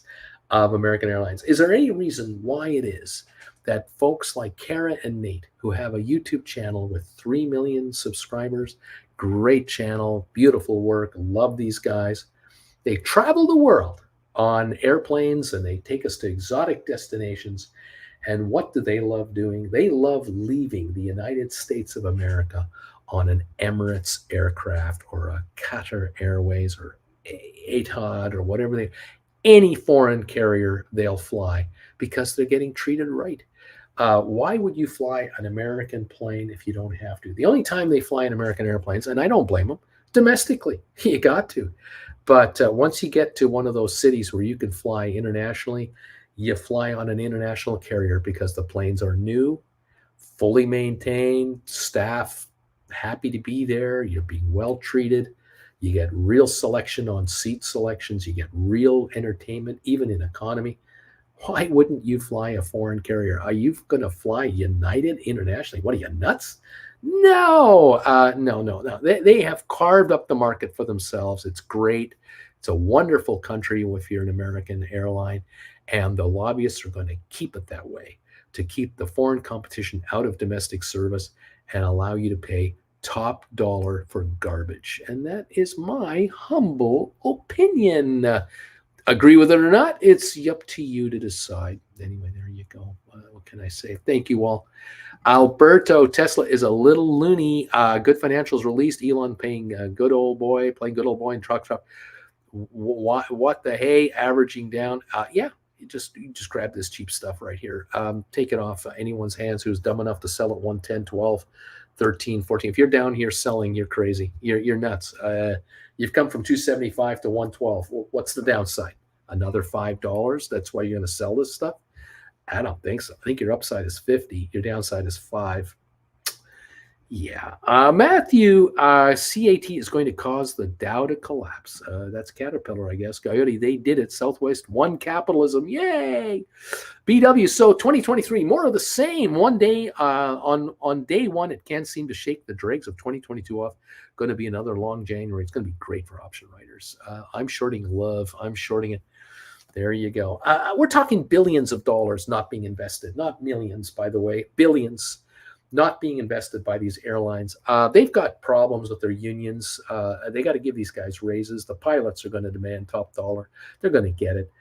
of American Airlines. Is there any reason why it is that folks like Kara and Nate, who have a YouTube channel with 3 million subscribers, great channel, beautiful work, love these guys, they travel the world on airplanes and they take us to exotic destinations. And what do they love doing? They love leaving the United States of America on an Emirates aircraft or a Qatar Airways or Etihad or whatever any foreign carrier they'll fly because they're getting treated right. Why would you fly an American plane if you don't have to? The only time they fly in American airplanes, and I don't blame them, domestically, you got to. But once you get to one of those cities where you can fly internationally, you fly on an international carrier because the planes are new, fully maintained, staff happy to be there, you're being well treated. You get real selection on seat selections. You get real entertainment, even in economy. Why wouldn't you fly a foreign carrier? Are you going to fly United internationally? What are you, nuts? No. They have carved up the market for themselves. It's great. It's a wonderful country if you're an American airline. And the lobbyists are going to keep it that way, to keep the foreign competition out of domestic service and allow you to pay top dollar for garbage. And that is my humble opinion. Agree with it or not, it's up to you to decide. Anyway, there you go. What can I say? Thank you all. Alberto, Tesla is a little loony. Good financials released. Elon playing good old boy in truck shop. what the hey, averaging down. Yeah, you just grab this cheap stuff right here. Take it off anyone's hands who's dumb enough to sell at 110, 12, 13, 14. If you're down here selling, you're crazy. You're nuts. You've come from 275 to 112. Well, what's the downside? Another $5. That's why you're going to sell this stuff? I don't think so. I think your upside is 50. Your downside is 5. Yeah. Matthew, CAT is going to cause the Dow to collapse. That's Caterpillar, I guess. Coyote, they did it. Southwest won capitalism. Yay. BW, so 2023, more of the same. One day, on day one, it can't seem to shake the dregs of 2022 off. Going to be another long January. It's going to be great for option writers. I'm shorting love. I'm shorting it. There you go. We're talking billions of dollars not being invested, not millions, by the way, billions not being invested by these airlines. They've got problems with their unions. They got to give these guys raises. The pilots are going to demand top dollar. They're going to get it.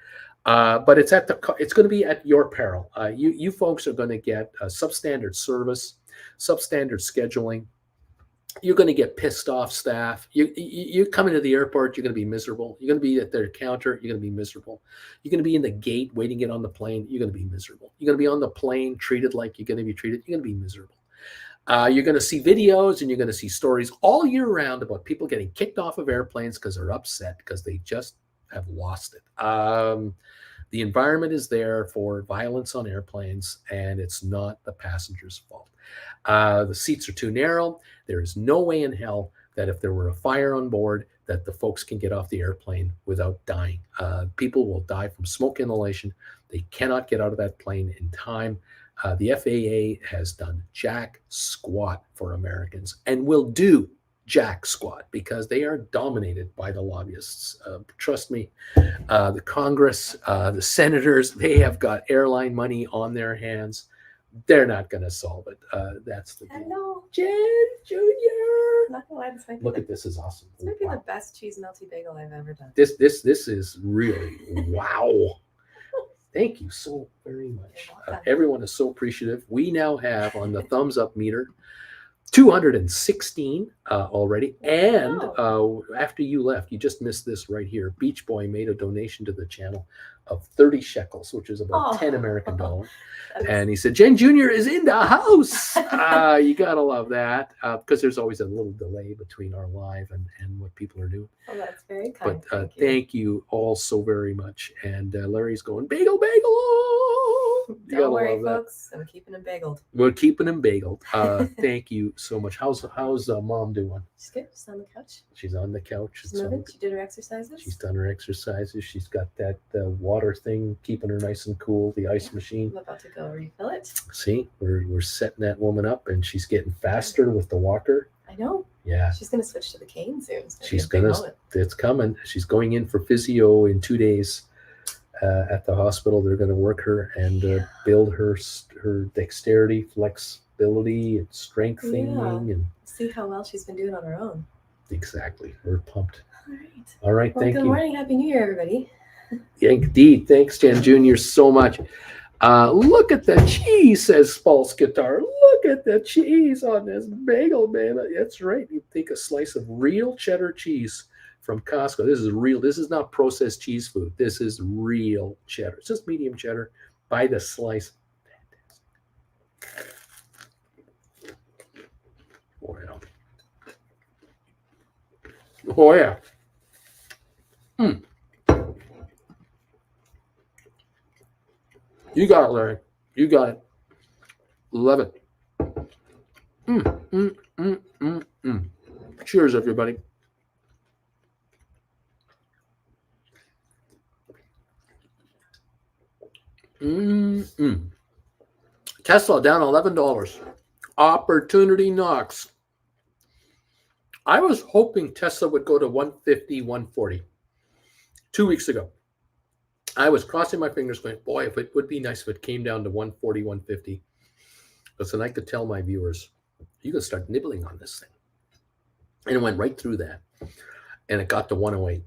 But it's going to be at your peril. You folks are going to get substandard service, substandard scheduling. You're going to get pissed off staff. You come into the airport, you're going to be miserable. You're going to be at their counter, you're going to be miserable. You're going to be in the gate waiting to get on the plane, you're going to be miserable. You're going to be on the plane treated like you're going to be treated, you're going to be miserable. You're going to see videos and you're going to see stories all year round about people getting kicked off of airplanes because they're upset because they just have lost it. The environment is there for violence on airplanes, and it's not the passenger's fault. The seats are too narrow. There is no way in hell that if there were a fire on board, that the folks can get off the airplane without dying. People will die from smoke inhalation. They cannot get out of that plane in time. The FAA has done jack squat for Americans and will do jack squat because they are dominated by the lobbyists. Trust me, the Congress, the senators, they have got airline money on their hands. They're not going to solve it. That's the deal. Hello, Jen Jr. Not gonna lie, this might be Look at this is awesome. This might be the best cheese melty bagel I've ever done. This is really wow. Thank you so very much. Everyone is so appreciative. We now have on the thumbs up meter 216 already. And after you left, you just missed this right here. Beach Boy made a donation to the channel of 30 shekels, which is about 10 American dollars. And he said, Jen Jr. is in the house. You got to love that because there's always a little delay between our live and what people are doing. Oh, that's very kind. But thank you all so very much. And Larry's going, bagel, bagel. Don't worry, folks. I'm keeping him bageled. We're keeping him bageled. Thank you so much. How's mom doing? She's good. She's on the couch. She's on the couch. She's moving. She did her exercises. She's done her exercises. She's got that water thing keeping her nice and cool. The ice machine. I'm about to go refill it. See, we're setting that woman up, and she's getting faster with the walker. I know. Yeah. She's gonna switch to the cane soon. She's gonna. It's coming. She's going in for physio in 2 days. At the hospital, they're going to work her and build her dexterity, flexibility, and strengthening, and see how well she's been doing on her own. Exactly, we're pumped. All right. Thank you. Good morning, happy New Year, everybody. Yeah, indeed, thanks, Jen Jr. so much. Look at the cheese, says False Guitar. Look at the cheese on this bagel, man. That's right. You take a slice of real cheddar cheese from Costco. This is real. This is not processed cheese food. This is real cheddar. It's just medium cheddar by the slice. Fantastic. Oh, yeah. Oh, yeah. You got it, Larry. You got it. Love it. Cheers, everybody. Tesla down $11. Opportunity knocks. I was hoping Tesla would go to 150, 140 2 weeks ago. I was crossing my fingers going, boy, if it would be nice if it came down to 140, 150. Listen, I could tell my viewers, you can start nibbling on this thing. And it went right through that. And it got to 108.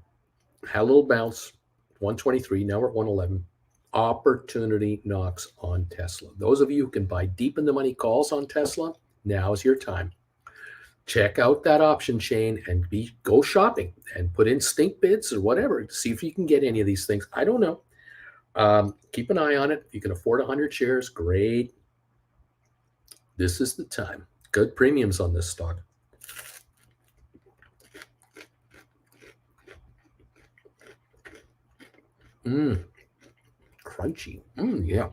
Had a little bounce, 123. Now we're at 111. Opportunity knocks on Tesla. Those of you who can buy deep in the money calls on Tesla, now is your time. check out that option chain and go shopping and put in stink bids or whatever. See if you can get any of these things. I don't know. Keep an eye on it. If you can afford 100 shares, great. This is the time. Good premiums on this stock. Crunchy. Yeah.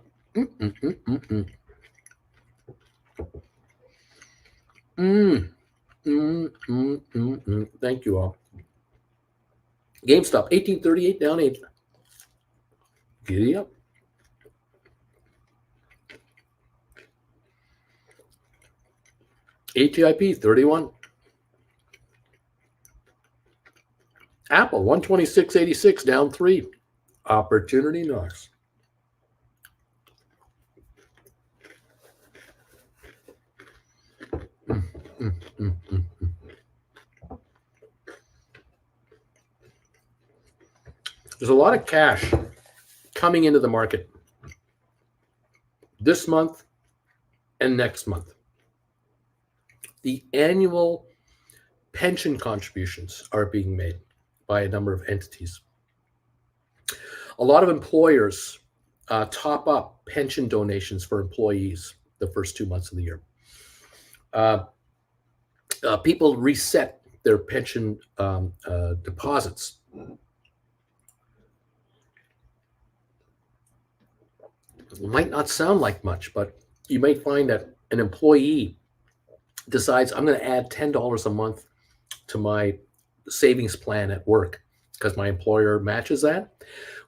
Thank you all. GameStop, 1838 down 8. Giddy up. ATIP, 31. Apple, 126.86 down 3. Opportunity knocks. There's a lot of cash coming into the market this month and next month. The annual pension contributions are being made by a number of entities. A lot of employers top up pension donations for employees the first 2 months of the year. People reset their pension deposits. It might not sound like much, but you may find that an employee decides, I'm going to add $10 a month to my savings plan at work because my employer matches that,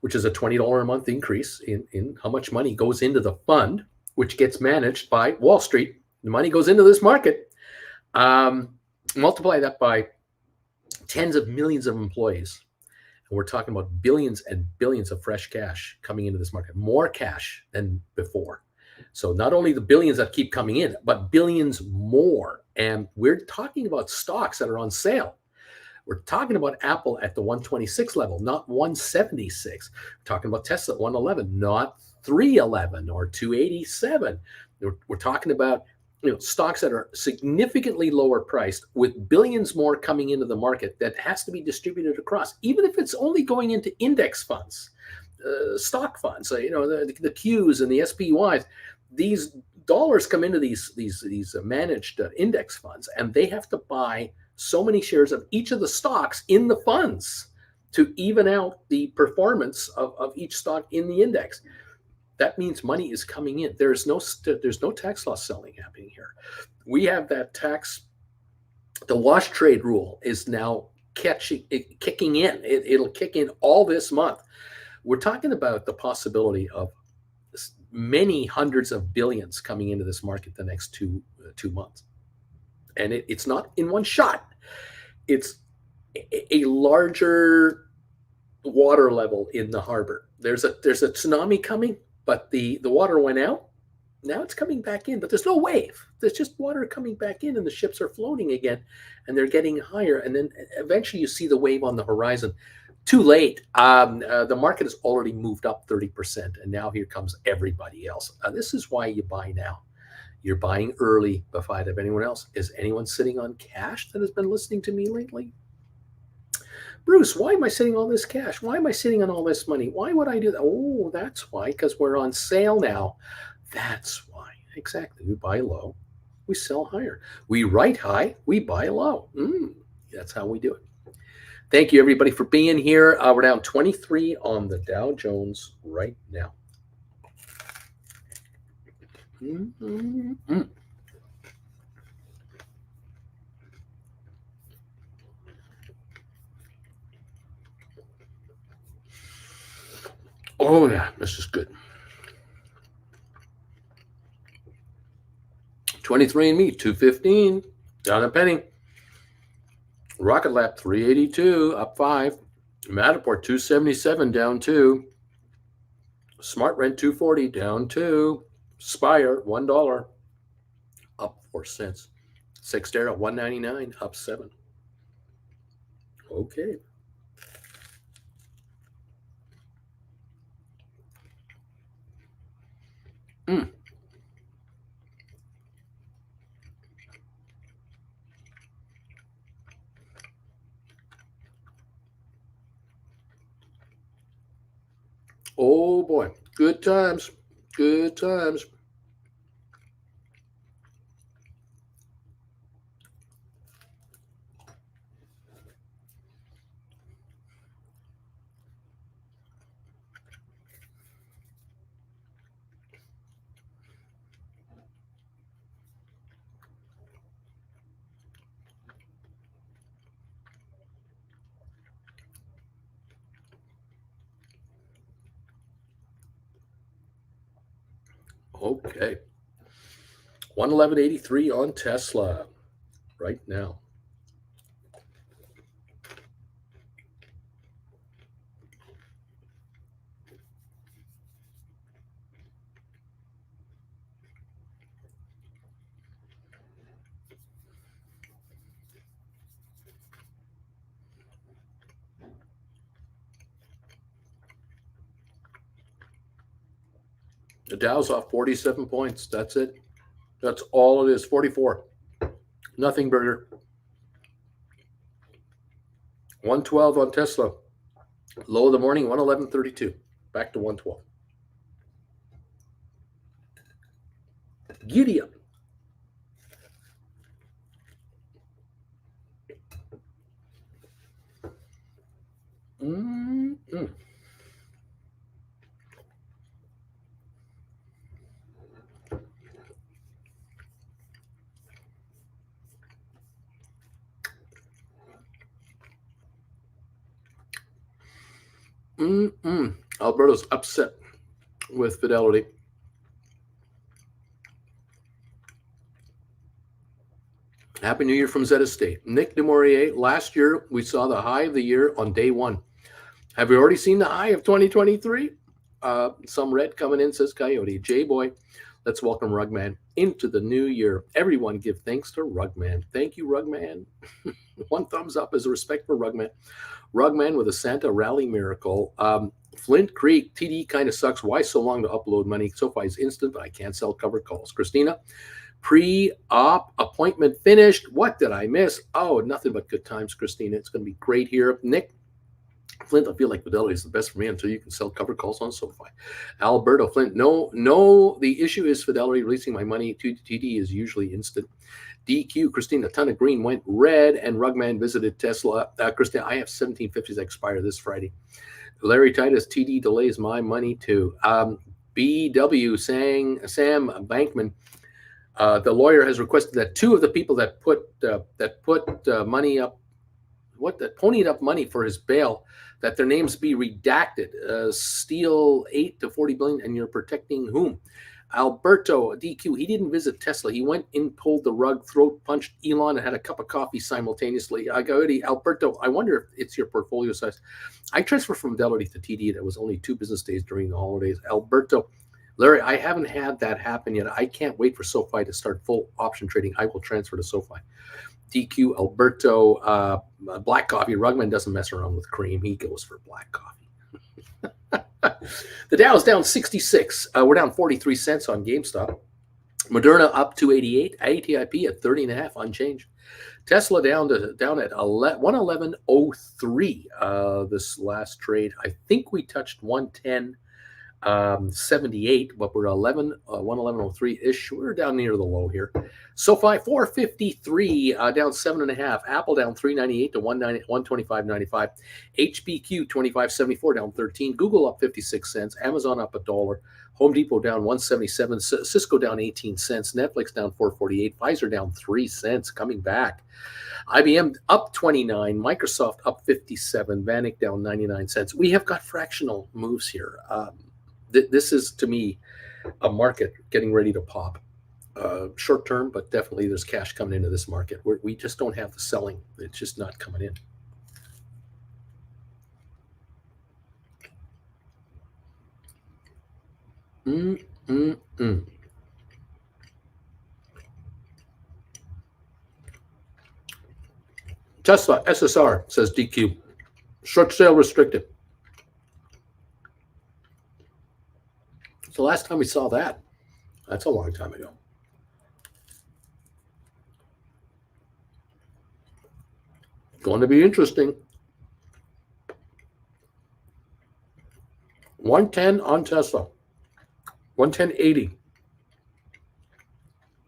which is a $20 a month increase in how much money goes into the fund, which gets managed by Wall Street. The money goes into this market. Multiply that by tens of millions of employees. And we're talking about billions and billions of fresh cash coming into this market, more cash than before. So not only the billions that keep coming in, but billions more. And we're talking about stocks that are on sale. We're talking about Apple at the 126 level, not 176. We're talking about Tesla at 111, not 311 or 287. We're talking about stocks that are significantly lower priced with billions more coming into the market that has to be distributed across, even if it's only going into index funds, stock funds, the Qs and the SPYs. These dollars come into these managed index funds, and they have to buy so many shares of each of the stocks in the funds to even out the performance of each stock in the index. That means money is coming in. There's no tax loss selling happening here. We have that the wash trade rule is now kicking in. It'll kick in all this month. We're talking about the possibility of many hundreds of billions coming into this market the next two months. And it's not in one shot. It's a larger water level in the harbor. There's a tsunami coming, but the water went out. Now it's coming back in, but there's no wave. There's just water coming back in, and the ships are floating again, and they're getting higher. And then eventually you see the wave on the horizon. Too late. The market has already moved up 30%, and now here comes everybody else. This is why you buy now. You're buying early before anyone else. Is anyone sitting on cash that has been listening to me lately? Bruce, why am I sitting on all this cash? Why am I sitting on all this money? Why would I do that? Oh, that's why, because we're on sale now. That's why. Exactly. We buy low, we sell higher. We write high, we buy low. That's how we do it. Thank you, everybody, for being here. We're down 23 on the Dow Jones right now. Oh, yeah, this is good. 23andMe, 215, down a penny. Rocket Lab, 382, up 5. Matterport, 277, down 2. Smart Rent, 240, down 2. Spire, $1, up 4 cents. Sextera, 199, up 7. Okay. Oh boy, good times, good times. Okay, 111.83 on Tesla right now. The Dow's off 47 points. That's it. That's all it is. 44. Nothing burger. 112 on Tesla. Low of the morning, 111.32. Back to 112. Giddy up. Mm-mm. Mm-mm. Alberto's upset with Fidelity. Happy New Year from Zeta State. Nick DeMaurier, last year we saw the high of the year on day one. Have we already seen the high of 2023? Some red coming in, says Coyote. J-Boy, let's welcome Rugman into the new year. Everyone give thanks to Rugman. Thank you, Rugman. One thumbs up as a respect for Rugman. Rugman with a Santa rally miracle. Flint Creek, TD kind of sucks. Why so long to upload money? SoFi is instant, but I can't sell covered calls. Christina, pre-op appointment finished. What did I miss? Oh, nothing but good times, Christina. It's going to be great here. Nick, Flint, I feel like Fidelity is the best for me until you can sell covered calls on SoFi. Alberto Flint, no, the issue is Fidelity releasing my money to TD is usually instant. DQ, Christina, a ton of green went red, and Rugman visited Tesla. Christina, I have 1750s expire this Friday. Larry Titus, TD delays my money too. BW saying Sam Bankman, the lawyer has requested that two of the people that put money up, that ponied up money for his bail, that their names be redacted. Steal 8 to 40 billion, and you're protecting whom? Alberto DQ, he didn't visit Tesla. He went in, pulled the rug, throat punched Elon, and had a cup of coffee simultaneously. Alberto, I wonder if it's your portfolio size. I transferred from Fidelity to TD. That was only 2 business days during the holidays. Alberto, Larry, I haven't had that happen yet. I can't wait for SoFi to start full option trading. I will transfer to SoFi. DQ, Alberto, black coffee. Rugman doesn't mess around with cream. He goes for black coffee. The Dow is down 66. We're down 43 cents on GameStop. Moderna up 288. ATIP at 30.5 unchanged. Tesla down at 111.03 this last trade. I think we touched 110. 78, but we're 111.03 ish. We're down near the low here. SoFi 453, down 7.5. Apple down 398 to 125.95. HBQ 25.74, down 13. Google up 56 cents. Amazon up $1. Home Depot down 177. Cisco down 18 cents. Netflix down 448. Pfizer down 3 cents. Coming back. IBM up 29. Microsoft up 57. Vanik down 99 cents. We have got fractional moves here. This is, to me, a market getting ready to pop. Short term, but definitely there's cash coming into this market. We just don't have the selling. It's just not coming in. Tesla, SSR, says DQ. Short sale restricted. It's the last time we saw that. That's a long time ago. Going to be interesting. 110 on Tesla. 110.80.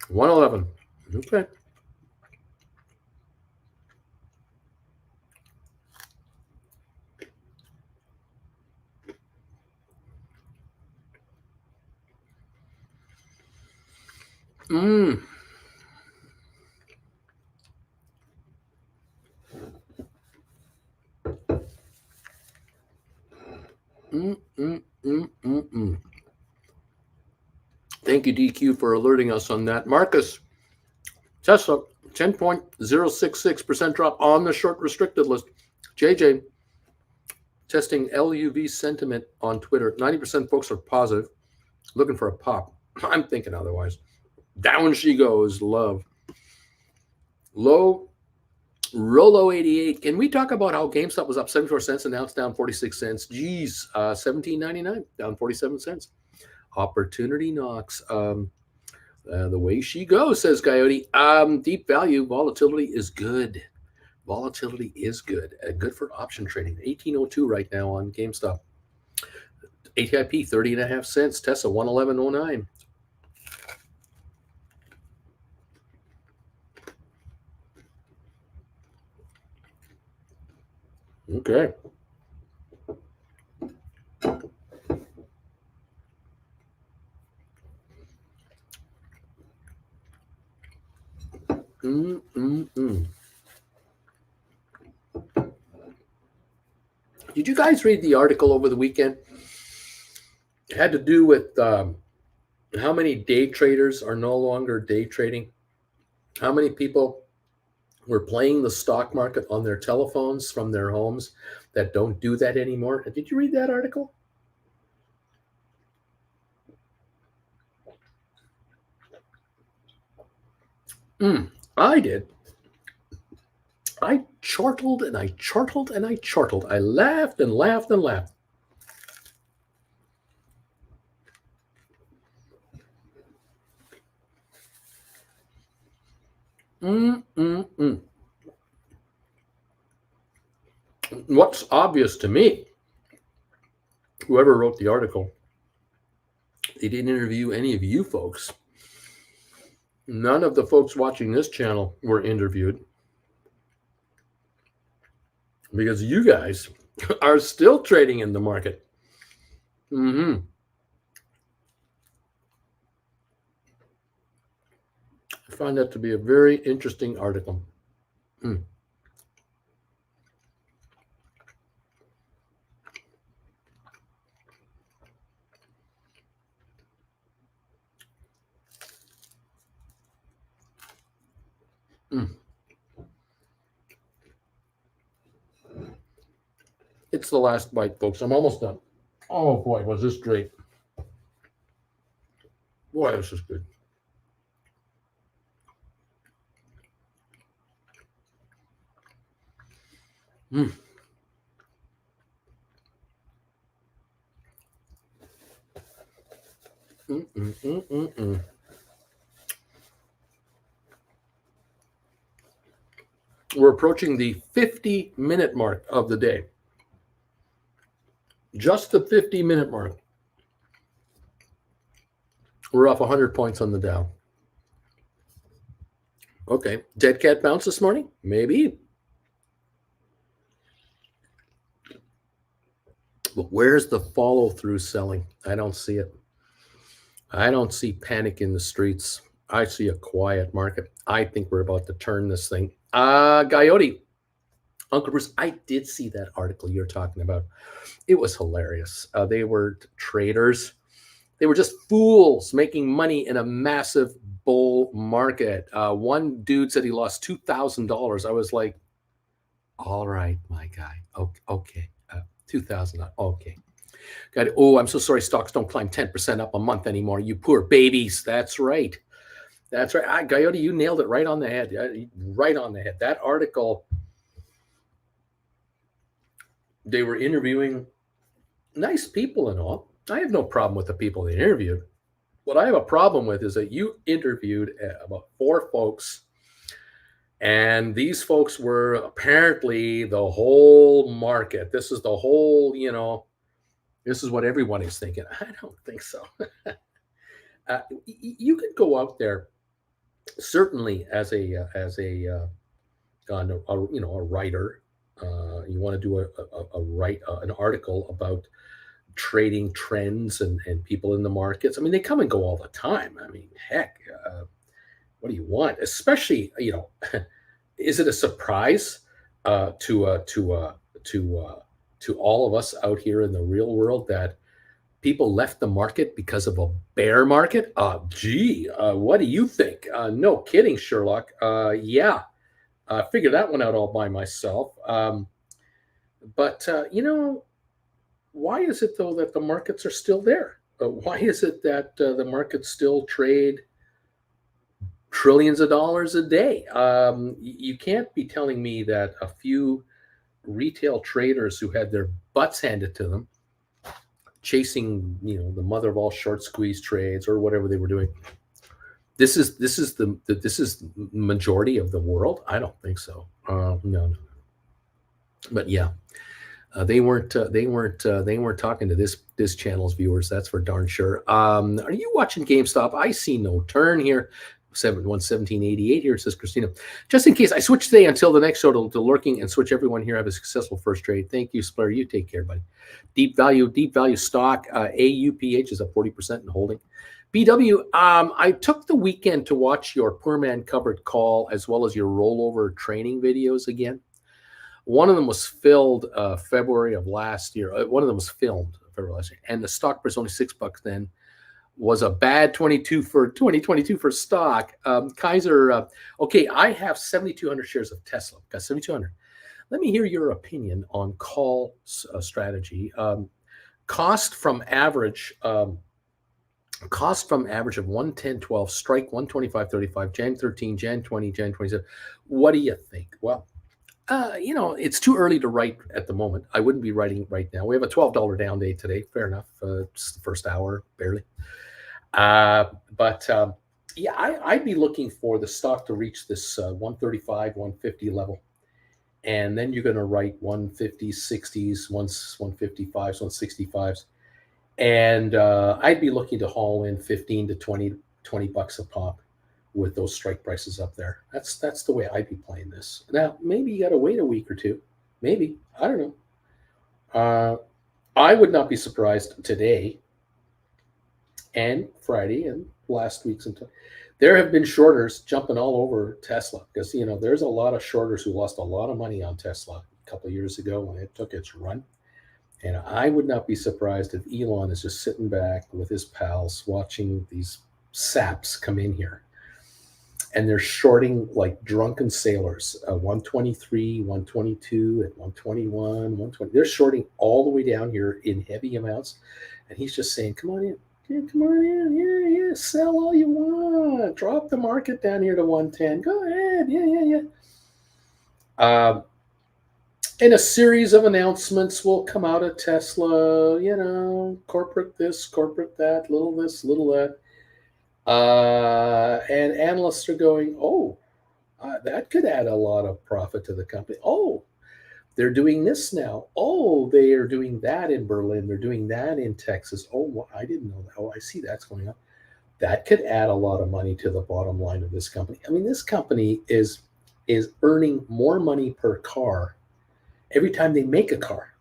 111. Okay. Mm. Thank you, DQ, for alerting us on that. Marcus, Tesla, 10.066% drop on the short restricted list. JJ, testing LUV sentiment on Twitter. 90% folks are positive, looking for a pop. I'm thinking otherwise. Down she goes, love. Low, Rolo 88. Can we talk about how GameStop was up 74 cents and now it's down 46 cents? Geez, $17.99, down 47 cents. Opportunity knocks. The way she goes, says Coyote. Deep value volatility is good. Volatility is good. Good for option trading. 1802 right now on GameStop. ATIP 30.5 cents. Tesla 111.09. Okay. Did you guys read the article over the weekend? It had to do with how many day traders are no longer day trading. How many people were playing the stock market on their telephones from their homes that don't do that anymore. Did you read that article? I did. I chortled and I chortled and I chortled. I laughed and laughed and laughed. What's obvious to me, whoever wrote the article, they didn't interview any of you folks. None of the folks watching this channel were interviewed because you guys are still trading in the market. I find that to be a very interesting article. It's the last bite, folks. I'm almost done. Oh boy, was this great. Boy, this is good. We're approaching the 50-minute mark of the day. Just the 50-minute mark. We're off 100 points on the Dow. Okay. Dead cat bounce this morning? Maybe. But where's the follow-through selling? I don't see it. I don't see panic in the streets. I see a quiet market. I think we're about to turn this thing. Coyote. Uncle Bruce, I did see that article you're talking about. It was hilarious. They were traders. They were just fools making money in a massive bull market. One dude said he lost $2,000. I was like, all right, my guy. Okay. $2,000. Okay. God, oh, I'm so sorry. Stocks don't climb 10% up a month anymore. You poor babies. That's right. That's right. Coyote, you nailed it right on the head. Right on the head. That article, they were interviewing nice people and all. I have no problem with the people they interviewed. What I have a problem with is that you interviewed about 4 folks, and these folks were apparently the whole market. This is the whole, This is what everyone is thinking. I don't think so. You could go out there certainly as a writer. You want to do a write an article about trading trends and people in the markets. I mean, they come and go all the time. I mean, heck, what do you want? Especially, is it a surprise to all of us out here in the real world that people left the market because of a bear market? Gee, what do you think? No kidding, Sherlock. Yeah, figured that one out all by myself. But why is it though that the markets are still there? Why is it that the markets still trade trillions of dollars a day? You can't be telling me that a few retail traders who had their butts handed to them, chasing the mother of all short squeeze trades or whatever they were doing. This is the majority of the world. I don't think so. No. But yeah, they weren't talking to this channel's viewers. That's for darn sure. Are you watching GameStop? I see no turn here. 1788 here, says Christina. Just in case I switch today until the next show to lurking and switch everyone here. Have a successful first trade. Thank you, Splair. You take care, buddy. Deep value stock. AUPH is up 40% in holding. BW, I took the weekend to watch your Poor Man Covered Call as well as your rollover training videos again. One of them was filmed February of last year. One of them was filmed February last year, and the stock price only $6 then. Was a bad 2022 for stock. Kaiser, okay, I have 7,200 shares of Tesla. Got 7,200. Let me hear your opinion on call strategy. Cost from average of 110.12, strike 125.35, Jan 13, Jan 20, Jan 27. What do you think? Well, it's too early to write at the moment. I wouldn't be writing right now. We have a $12 down day today. Fair enough. It's the first hour, barely. Yeah, I'd be looking for the stock to reach this 135, 150 level. And then you're going to write 150s, 60s, 155s, 165s. And I'd be looking to haul in 15 to 20 bucks a pop with those strike prices up there. That's the way I'd be playing this. Now, maybe you got to wait a week or two. Maybe. I don't know. I would not be surprised today and Friday and last week's. There have been shorters jumping all over Tesla because, there's a lot of shorters who lost a lot of money on Tesla a couple of years ago when it took its run. And I would not be surprised if Elon is just sitting back with his pals watching these saps come in here. And they're shorting like drunken sailors, 123, 122, and 121, 120. They're shorting all the way down here in heavy amounts. And he's just saying, come on in. Yeah, come on in. Yeah. Sell all you want. Drop the market down here to 110. Go ahead. Yeah. And a series of announcements will come out of Tesla, corporate this, corporate that, little this, little that. And analysts are going, that could add a lot of profit to the company. Oh, they're doing this now. Oh, they are doing that in Berlin. They're doing that in Texas. Oh, I didn't know that. Oh, I see that's going on. That could add a lot of money to the bottom line of this company. I mean, this company is earning more money per car every time they make a car.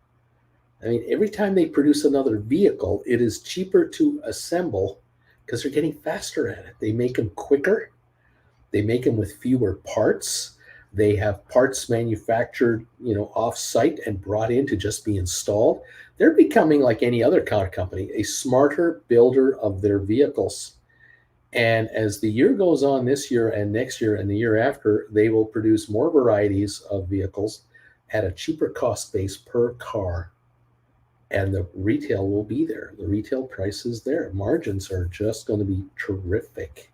I mean, every time they produce another vehicle, it is cheaper to assemble because they're getting faster at it. They make them quicker. They make them with fewer parts. They have parts manufactured, off-site and brought in to just be installed. They're becoming like any other car company, a smarter builder of their vehicles. And as the year goes on this year and next year and the year after, they will produce more varieties of vehicles at a cheaper cost base per car. And the retail will be there. The retail price is there. Margins are just going to be terrific.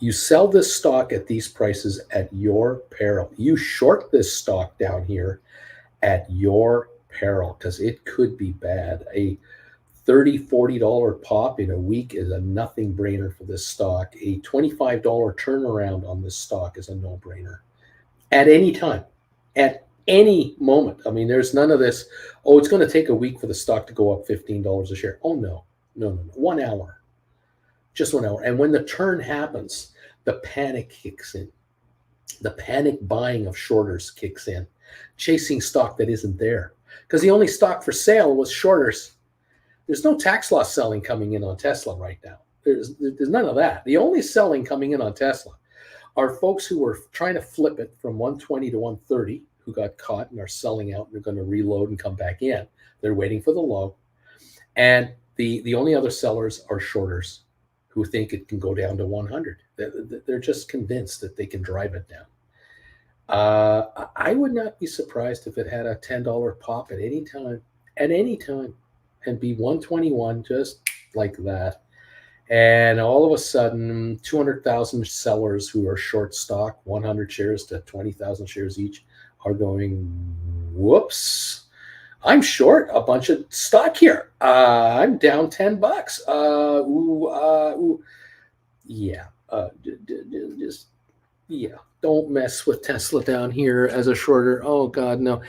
You sell this stock at these prices at your peril. You short this stock down here at your peril because it could be bad. A $30, $40 pop in a week is a nothing brainer for this stock. A $25 turnaround on this stock is a no-brainer at any time. At any moment. I mean, there's none of this, oh, it's going to take a week for the stock to go up $15 a share. Oh, no, no, no, no. 1 hour, just 1 hour. And when the turn happens, the panic kicks in. The panic buying of shorters kicks in, chasing stock that isn't there. Because the only stock for sale was shorters. There's no tax loss selling coming in on Tesla right now. There's none of that. The only selling coming in on Tesla are folks who were trying to flip it from 120 to 130, who got caught and are selling out and they're going to reload and come back in. They're waiting for the low. And the only other sellers are shorters who think it can go down to 100. They're just convinced that they can drive it down. I would not be surprised if it had a $10 pop at any time, and be 121 just like that. And all of a sudden, 200,000 sellers who are short stock, 100 shares to 20,000 shares each, are going, whoops, I'm short a bunch of stock here. I'm down $10. Yeah. Just, yeah. Don't mess with Tesla down here as a shorter. Oh God, no.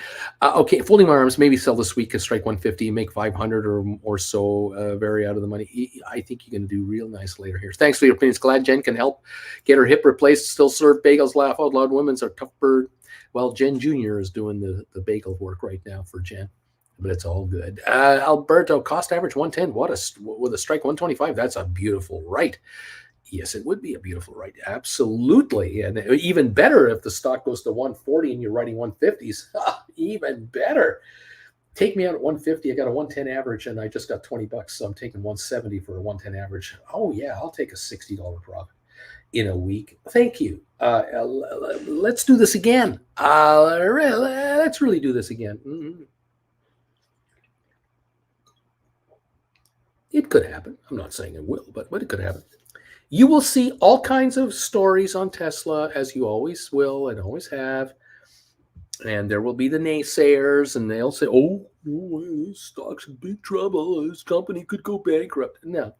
Okay, folding my arms. Maybe sell this week because strike 150, make 500 or so, vary out of the money. I think you're going to do real nice later here. Thanks for your opinions. Glad Jen can help get her hip replaced. Still serve bagels. Laugh out loud. Women's are tough bird. Well, Jen Jr. is doing the bagel work right now for Jen, but it's all good. Alberto, cost average 110. With a strike 125. That's a beautiful right. Yes, it would be a beautiful right. Absolutely. And even better if the stock goes to 140 and you're writing 150s. Even better. Take me out at 150. I got a 110 average and I just got $20. So I'm taking 170 for a 110 average. Oh, yeah, I'll take a $60 profit in a week. Thank you. Let's do this again. Let's really do this again. Mm-hmm. It could happen. I'm not saying it will, but it could happen. You will see all kinds of stories on Tesla, as you always will and always have. And there will be the naysayers, and they'll say, oh, this stock's in big trouble. This company could go bankrupt. No.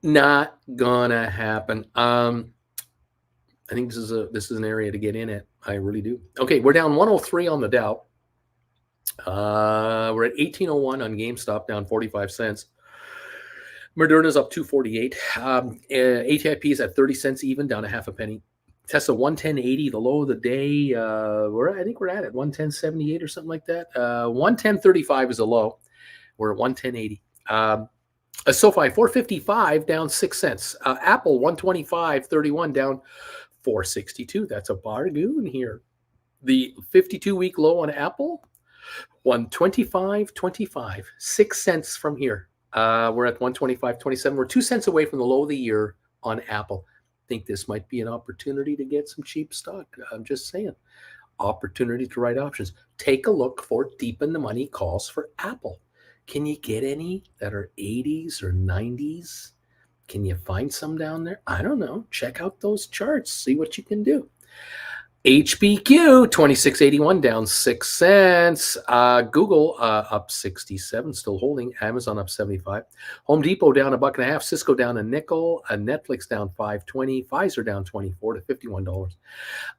Not gonna happen. I think this is an area to get in at. I really do. Okay, we're down 103 on the Dow. We're at 1801 on GameStop, down 45 cents. Moderna's up 248. ATIP is at 30 cents even, down a half a penny. Tesla 110.80, the low of the day. I think we're at it 110.78 or something like that. 110.35 is a low. We're at 110.80. SoFi 455, down 6 cents. Apple 125.31, down 462. That's a bargain here. The 52-week low on Apple, 125.25, 6 cents from here. We're at 125.27. We're 2 cents away from the low of the year on Apple. Think this might be an opportunity to get some cheap stock. I'm just saying. Opportunity to write options. Take a look for deep in the money calls for Apple. Can you get any that are 80s or 90s? Can you find some down there? I don't know. Check out those charts. See what you can do. HBQ 2681, down 6 cents. Google up 67, still holding. Amazon up 75. Home Depot down $1.50. Cisco down a nickel. Netflix down 5.20. Pfizer down 24 to $51.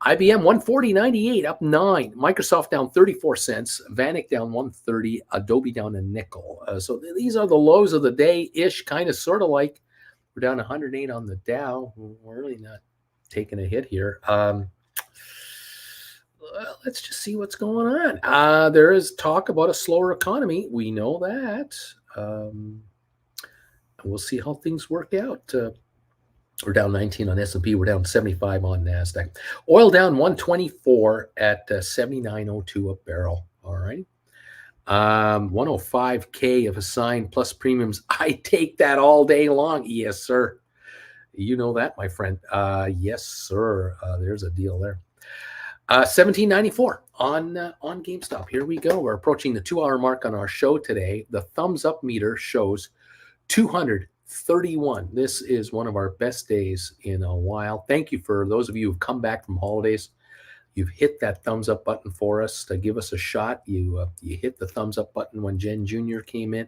IBM 140.98, up 9. Microsoft down 34 cents. Vanik down 130. Adobe down a nickel. So these are the lows of the day ish, kind of sort of like we're down 108 on the Dow. We're really not taking a hit here. Let's just see what's going on. There is talk about a slower economy. We know that. We'll see how things work out. We're down 19 on S&P. We're down 75 on NASDAQ. Oil down 124 at 79.02 a barrel. All right. 105K of a sign plus premiums. I take that all day long. Yes, sir. You know that, my friend. Yes, sir. There's a deal there. 1794 on GameStop. Here we go. We're approaching the 2-hour mark on our show today. The thumbs up meter shows 231. This is one of our best days in a while. Thank you for those of you who've come back from holidays. You've hit that thumbs up button for us to give us a shot. You hit the thumbs up button when Jen Jr. came in.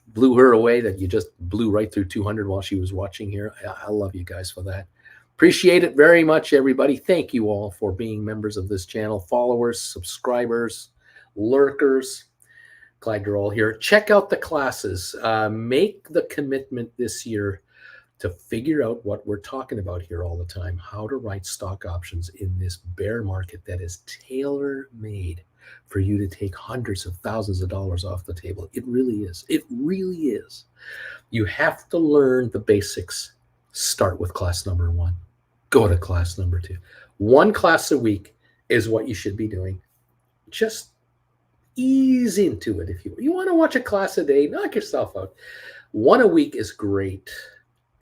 Blew her away that you just blew right through 200 while she was watching here. I love you guys for that. Appreciate it very much, everybody. Thank you all for being members of this channel, followers, subscribers, lurkers. Glad you're all here. Check out the classes. Make the commitment this year to figure out what we're talking about here all the time, how to write stock options in this bear market that is tailor-made for you to take hundreds of thousands of dollars off the table. It really is. It really is. You have to learn the basics. Start with class number 1. Go to class number 2. 1 class a week is what you should be doing. Just ease into it. If you want to watch a class a day, knock yourself out. 1 a week is great.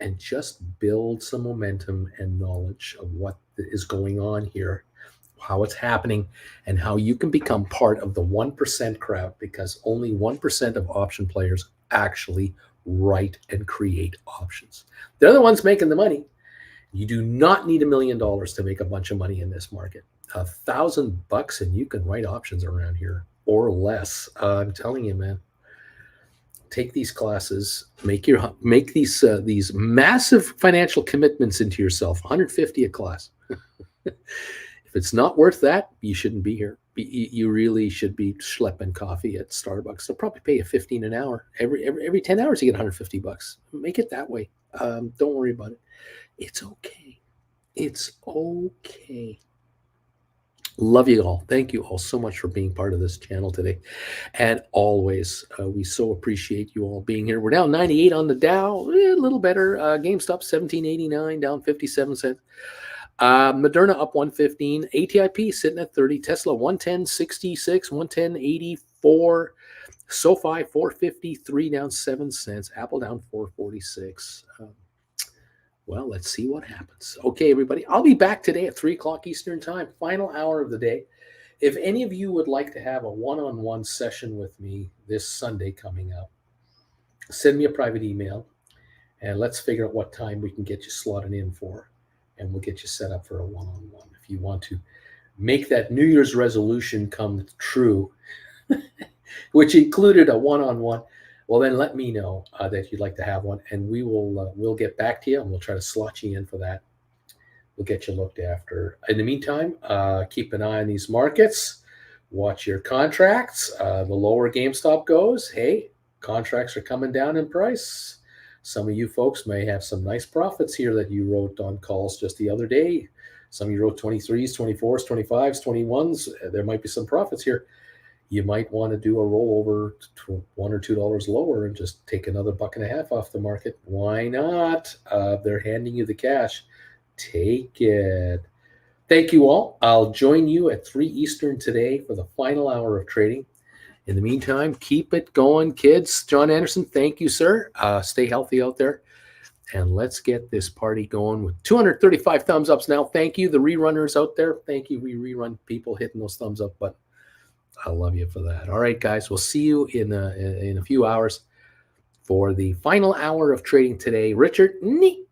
And just build some momentum and knowledge of what is going on here, how it's happening, and how you can become part of the 1% crowd, because only 1% of option players actually write and create options. They're the ones making the money. You do not need $1 million to make a bunch of money in this market. $1,000 and you can write options around here, or less. I'm telling you, man. Take these classes, make these massive financial commitments into yourself. $150 a class. If it's not worth that, you shouldn't be here. You really should be schlepping coffee at Starbucks. They'll probably pay you $15 an hour. Every 10 hours you get $150. Make it that way. Don't worry about it. It's okay. It's okay. Love you all. Thank you all so much for being part of this channel today. And always, we so appreciate you all being here. We're down 98 on the Dow, a little better. GameStop 1789, down 57 cents. Moderna up 115. ATIP sitting at 30. Tesla 110.66, 110.84. SoFi 453, down 7 cents. Apple down 446. Well, let's see what happens. Okay, everybody. I'll be back today at 3 o'clock Eastern Time, final hour of the day. If any of you would like to have a one-on-one session with me this Sunday coming up, send me a private email, and let's figure out what time we can get you slotted in for, and we'll get you set up for a one-on-one. If you want to make that New Year's resolution come true, which included a one-on-one, well, then let me know that you'd like to have one, and we'll get back to you, and we'll try to slot you in for that. We'll get you looked after. In the meantime, keep an eye on these markets. Watch your contracts. The lower GameStop goes, hey, contracts are coming down in price. Some of you folks may have some nice profits here that you wrote on calls just the other day. Some of you wrote 23s, 24s, 25s, 21s. There might be some profits here. You might want to do a rollover to $1 or $2 lower and just take another $1.50 off the market. Why not? They're handing you the cash. Take it. Thank you all. I'll join you at 3 Eastern today for the final hour of trading. In the meantime, keep it going, kids. John Anderson, thank you, sir. Stay healthy out there. And let's get this party going with 235 thumbs ups now. Thank you, the rerunners out there. Thank you, we rerun people hitting those thumbs up buttons. I love you for that. All right, guys, we'll see you in a few hours for the final hour of trading today. Richard, the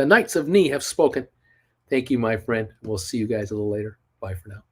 Knights of Ni have spoken. Thank you, my friend. We'll see you guys a little later. Bye for now.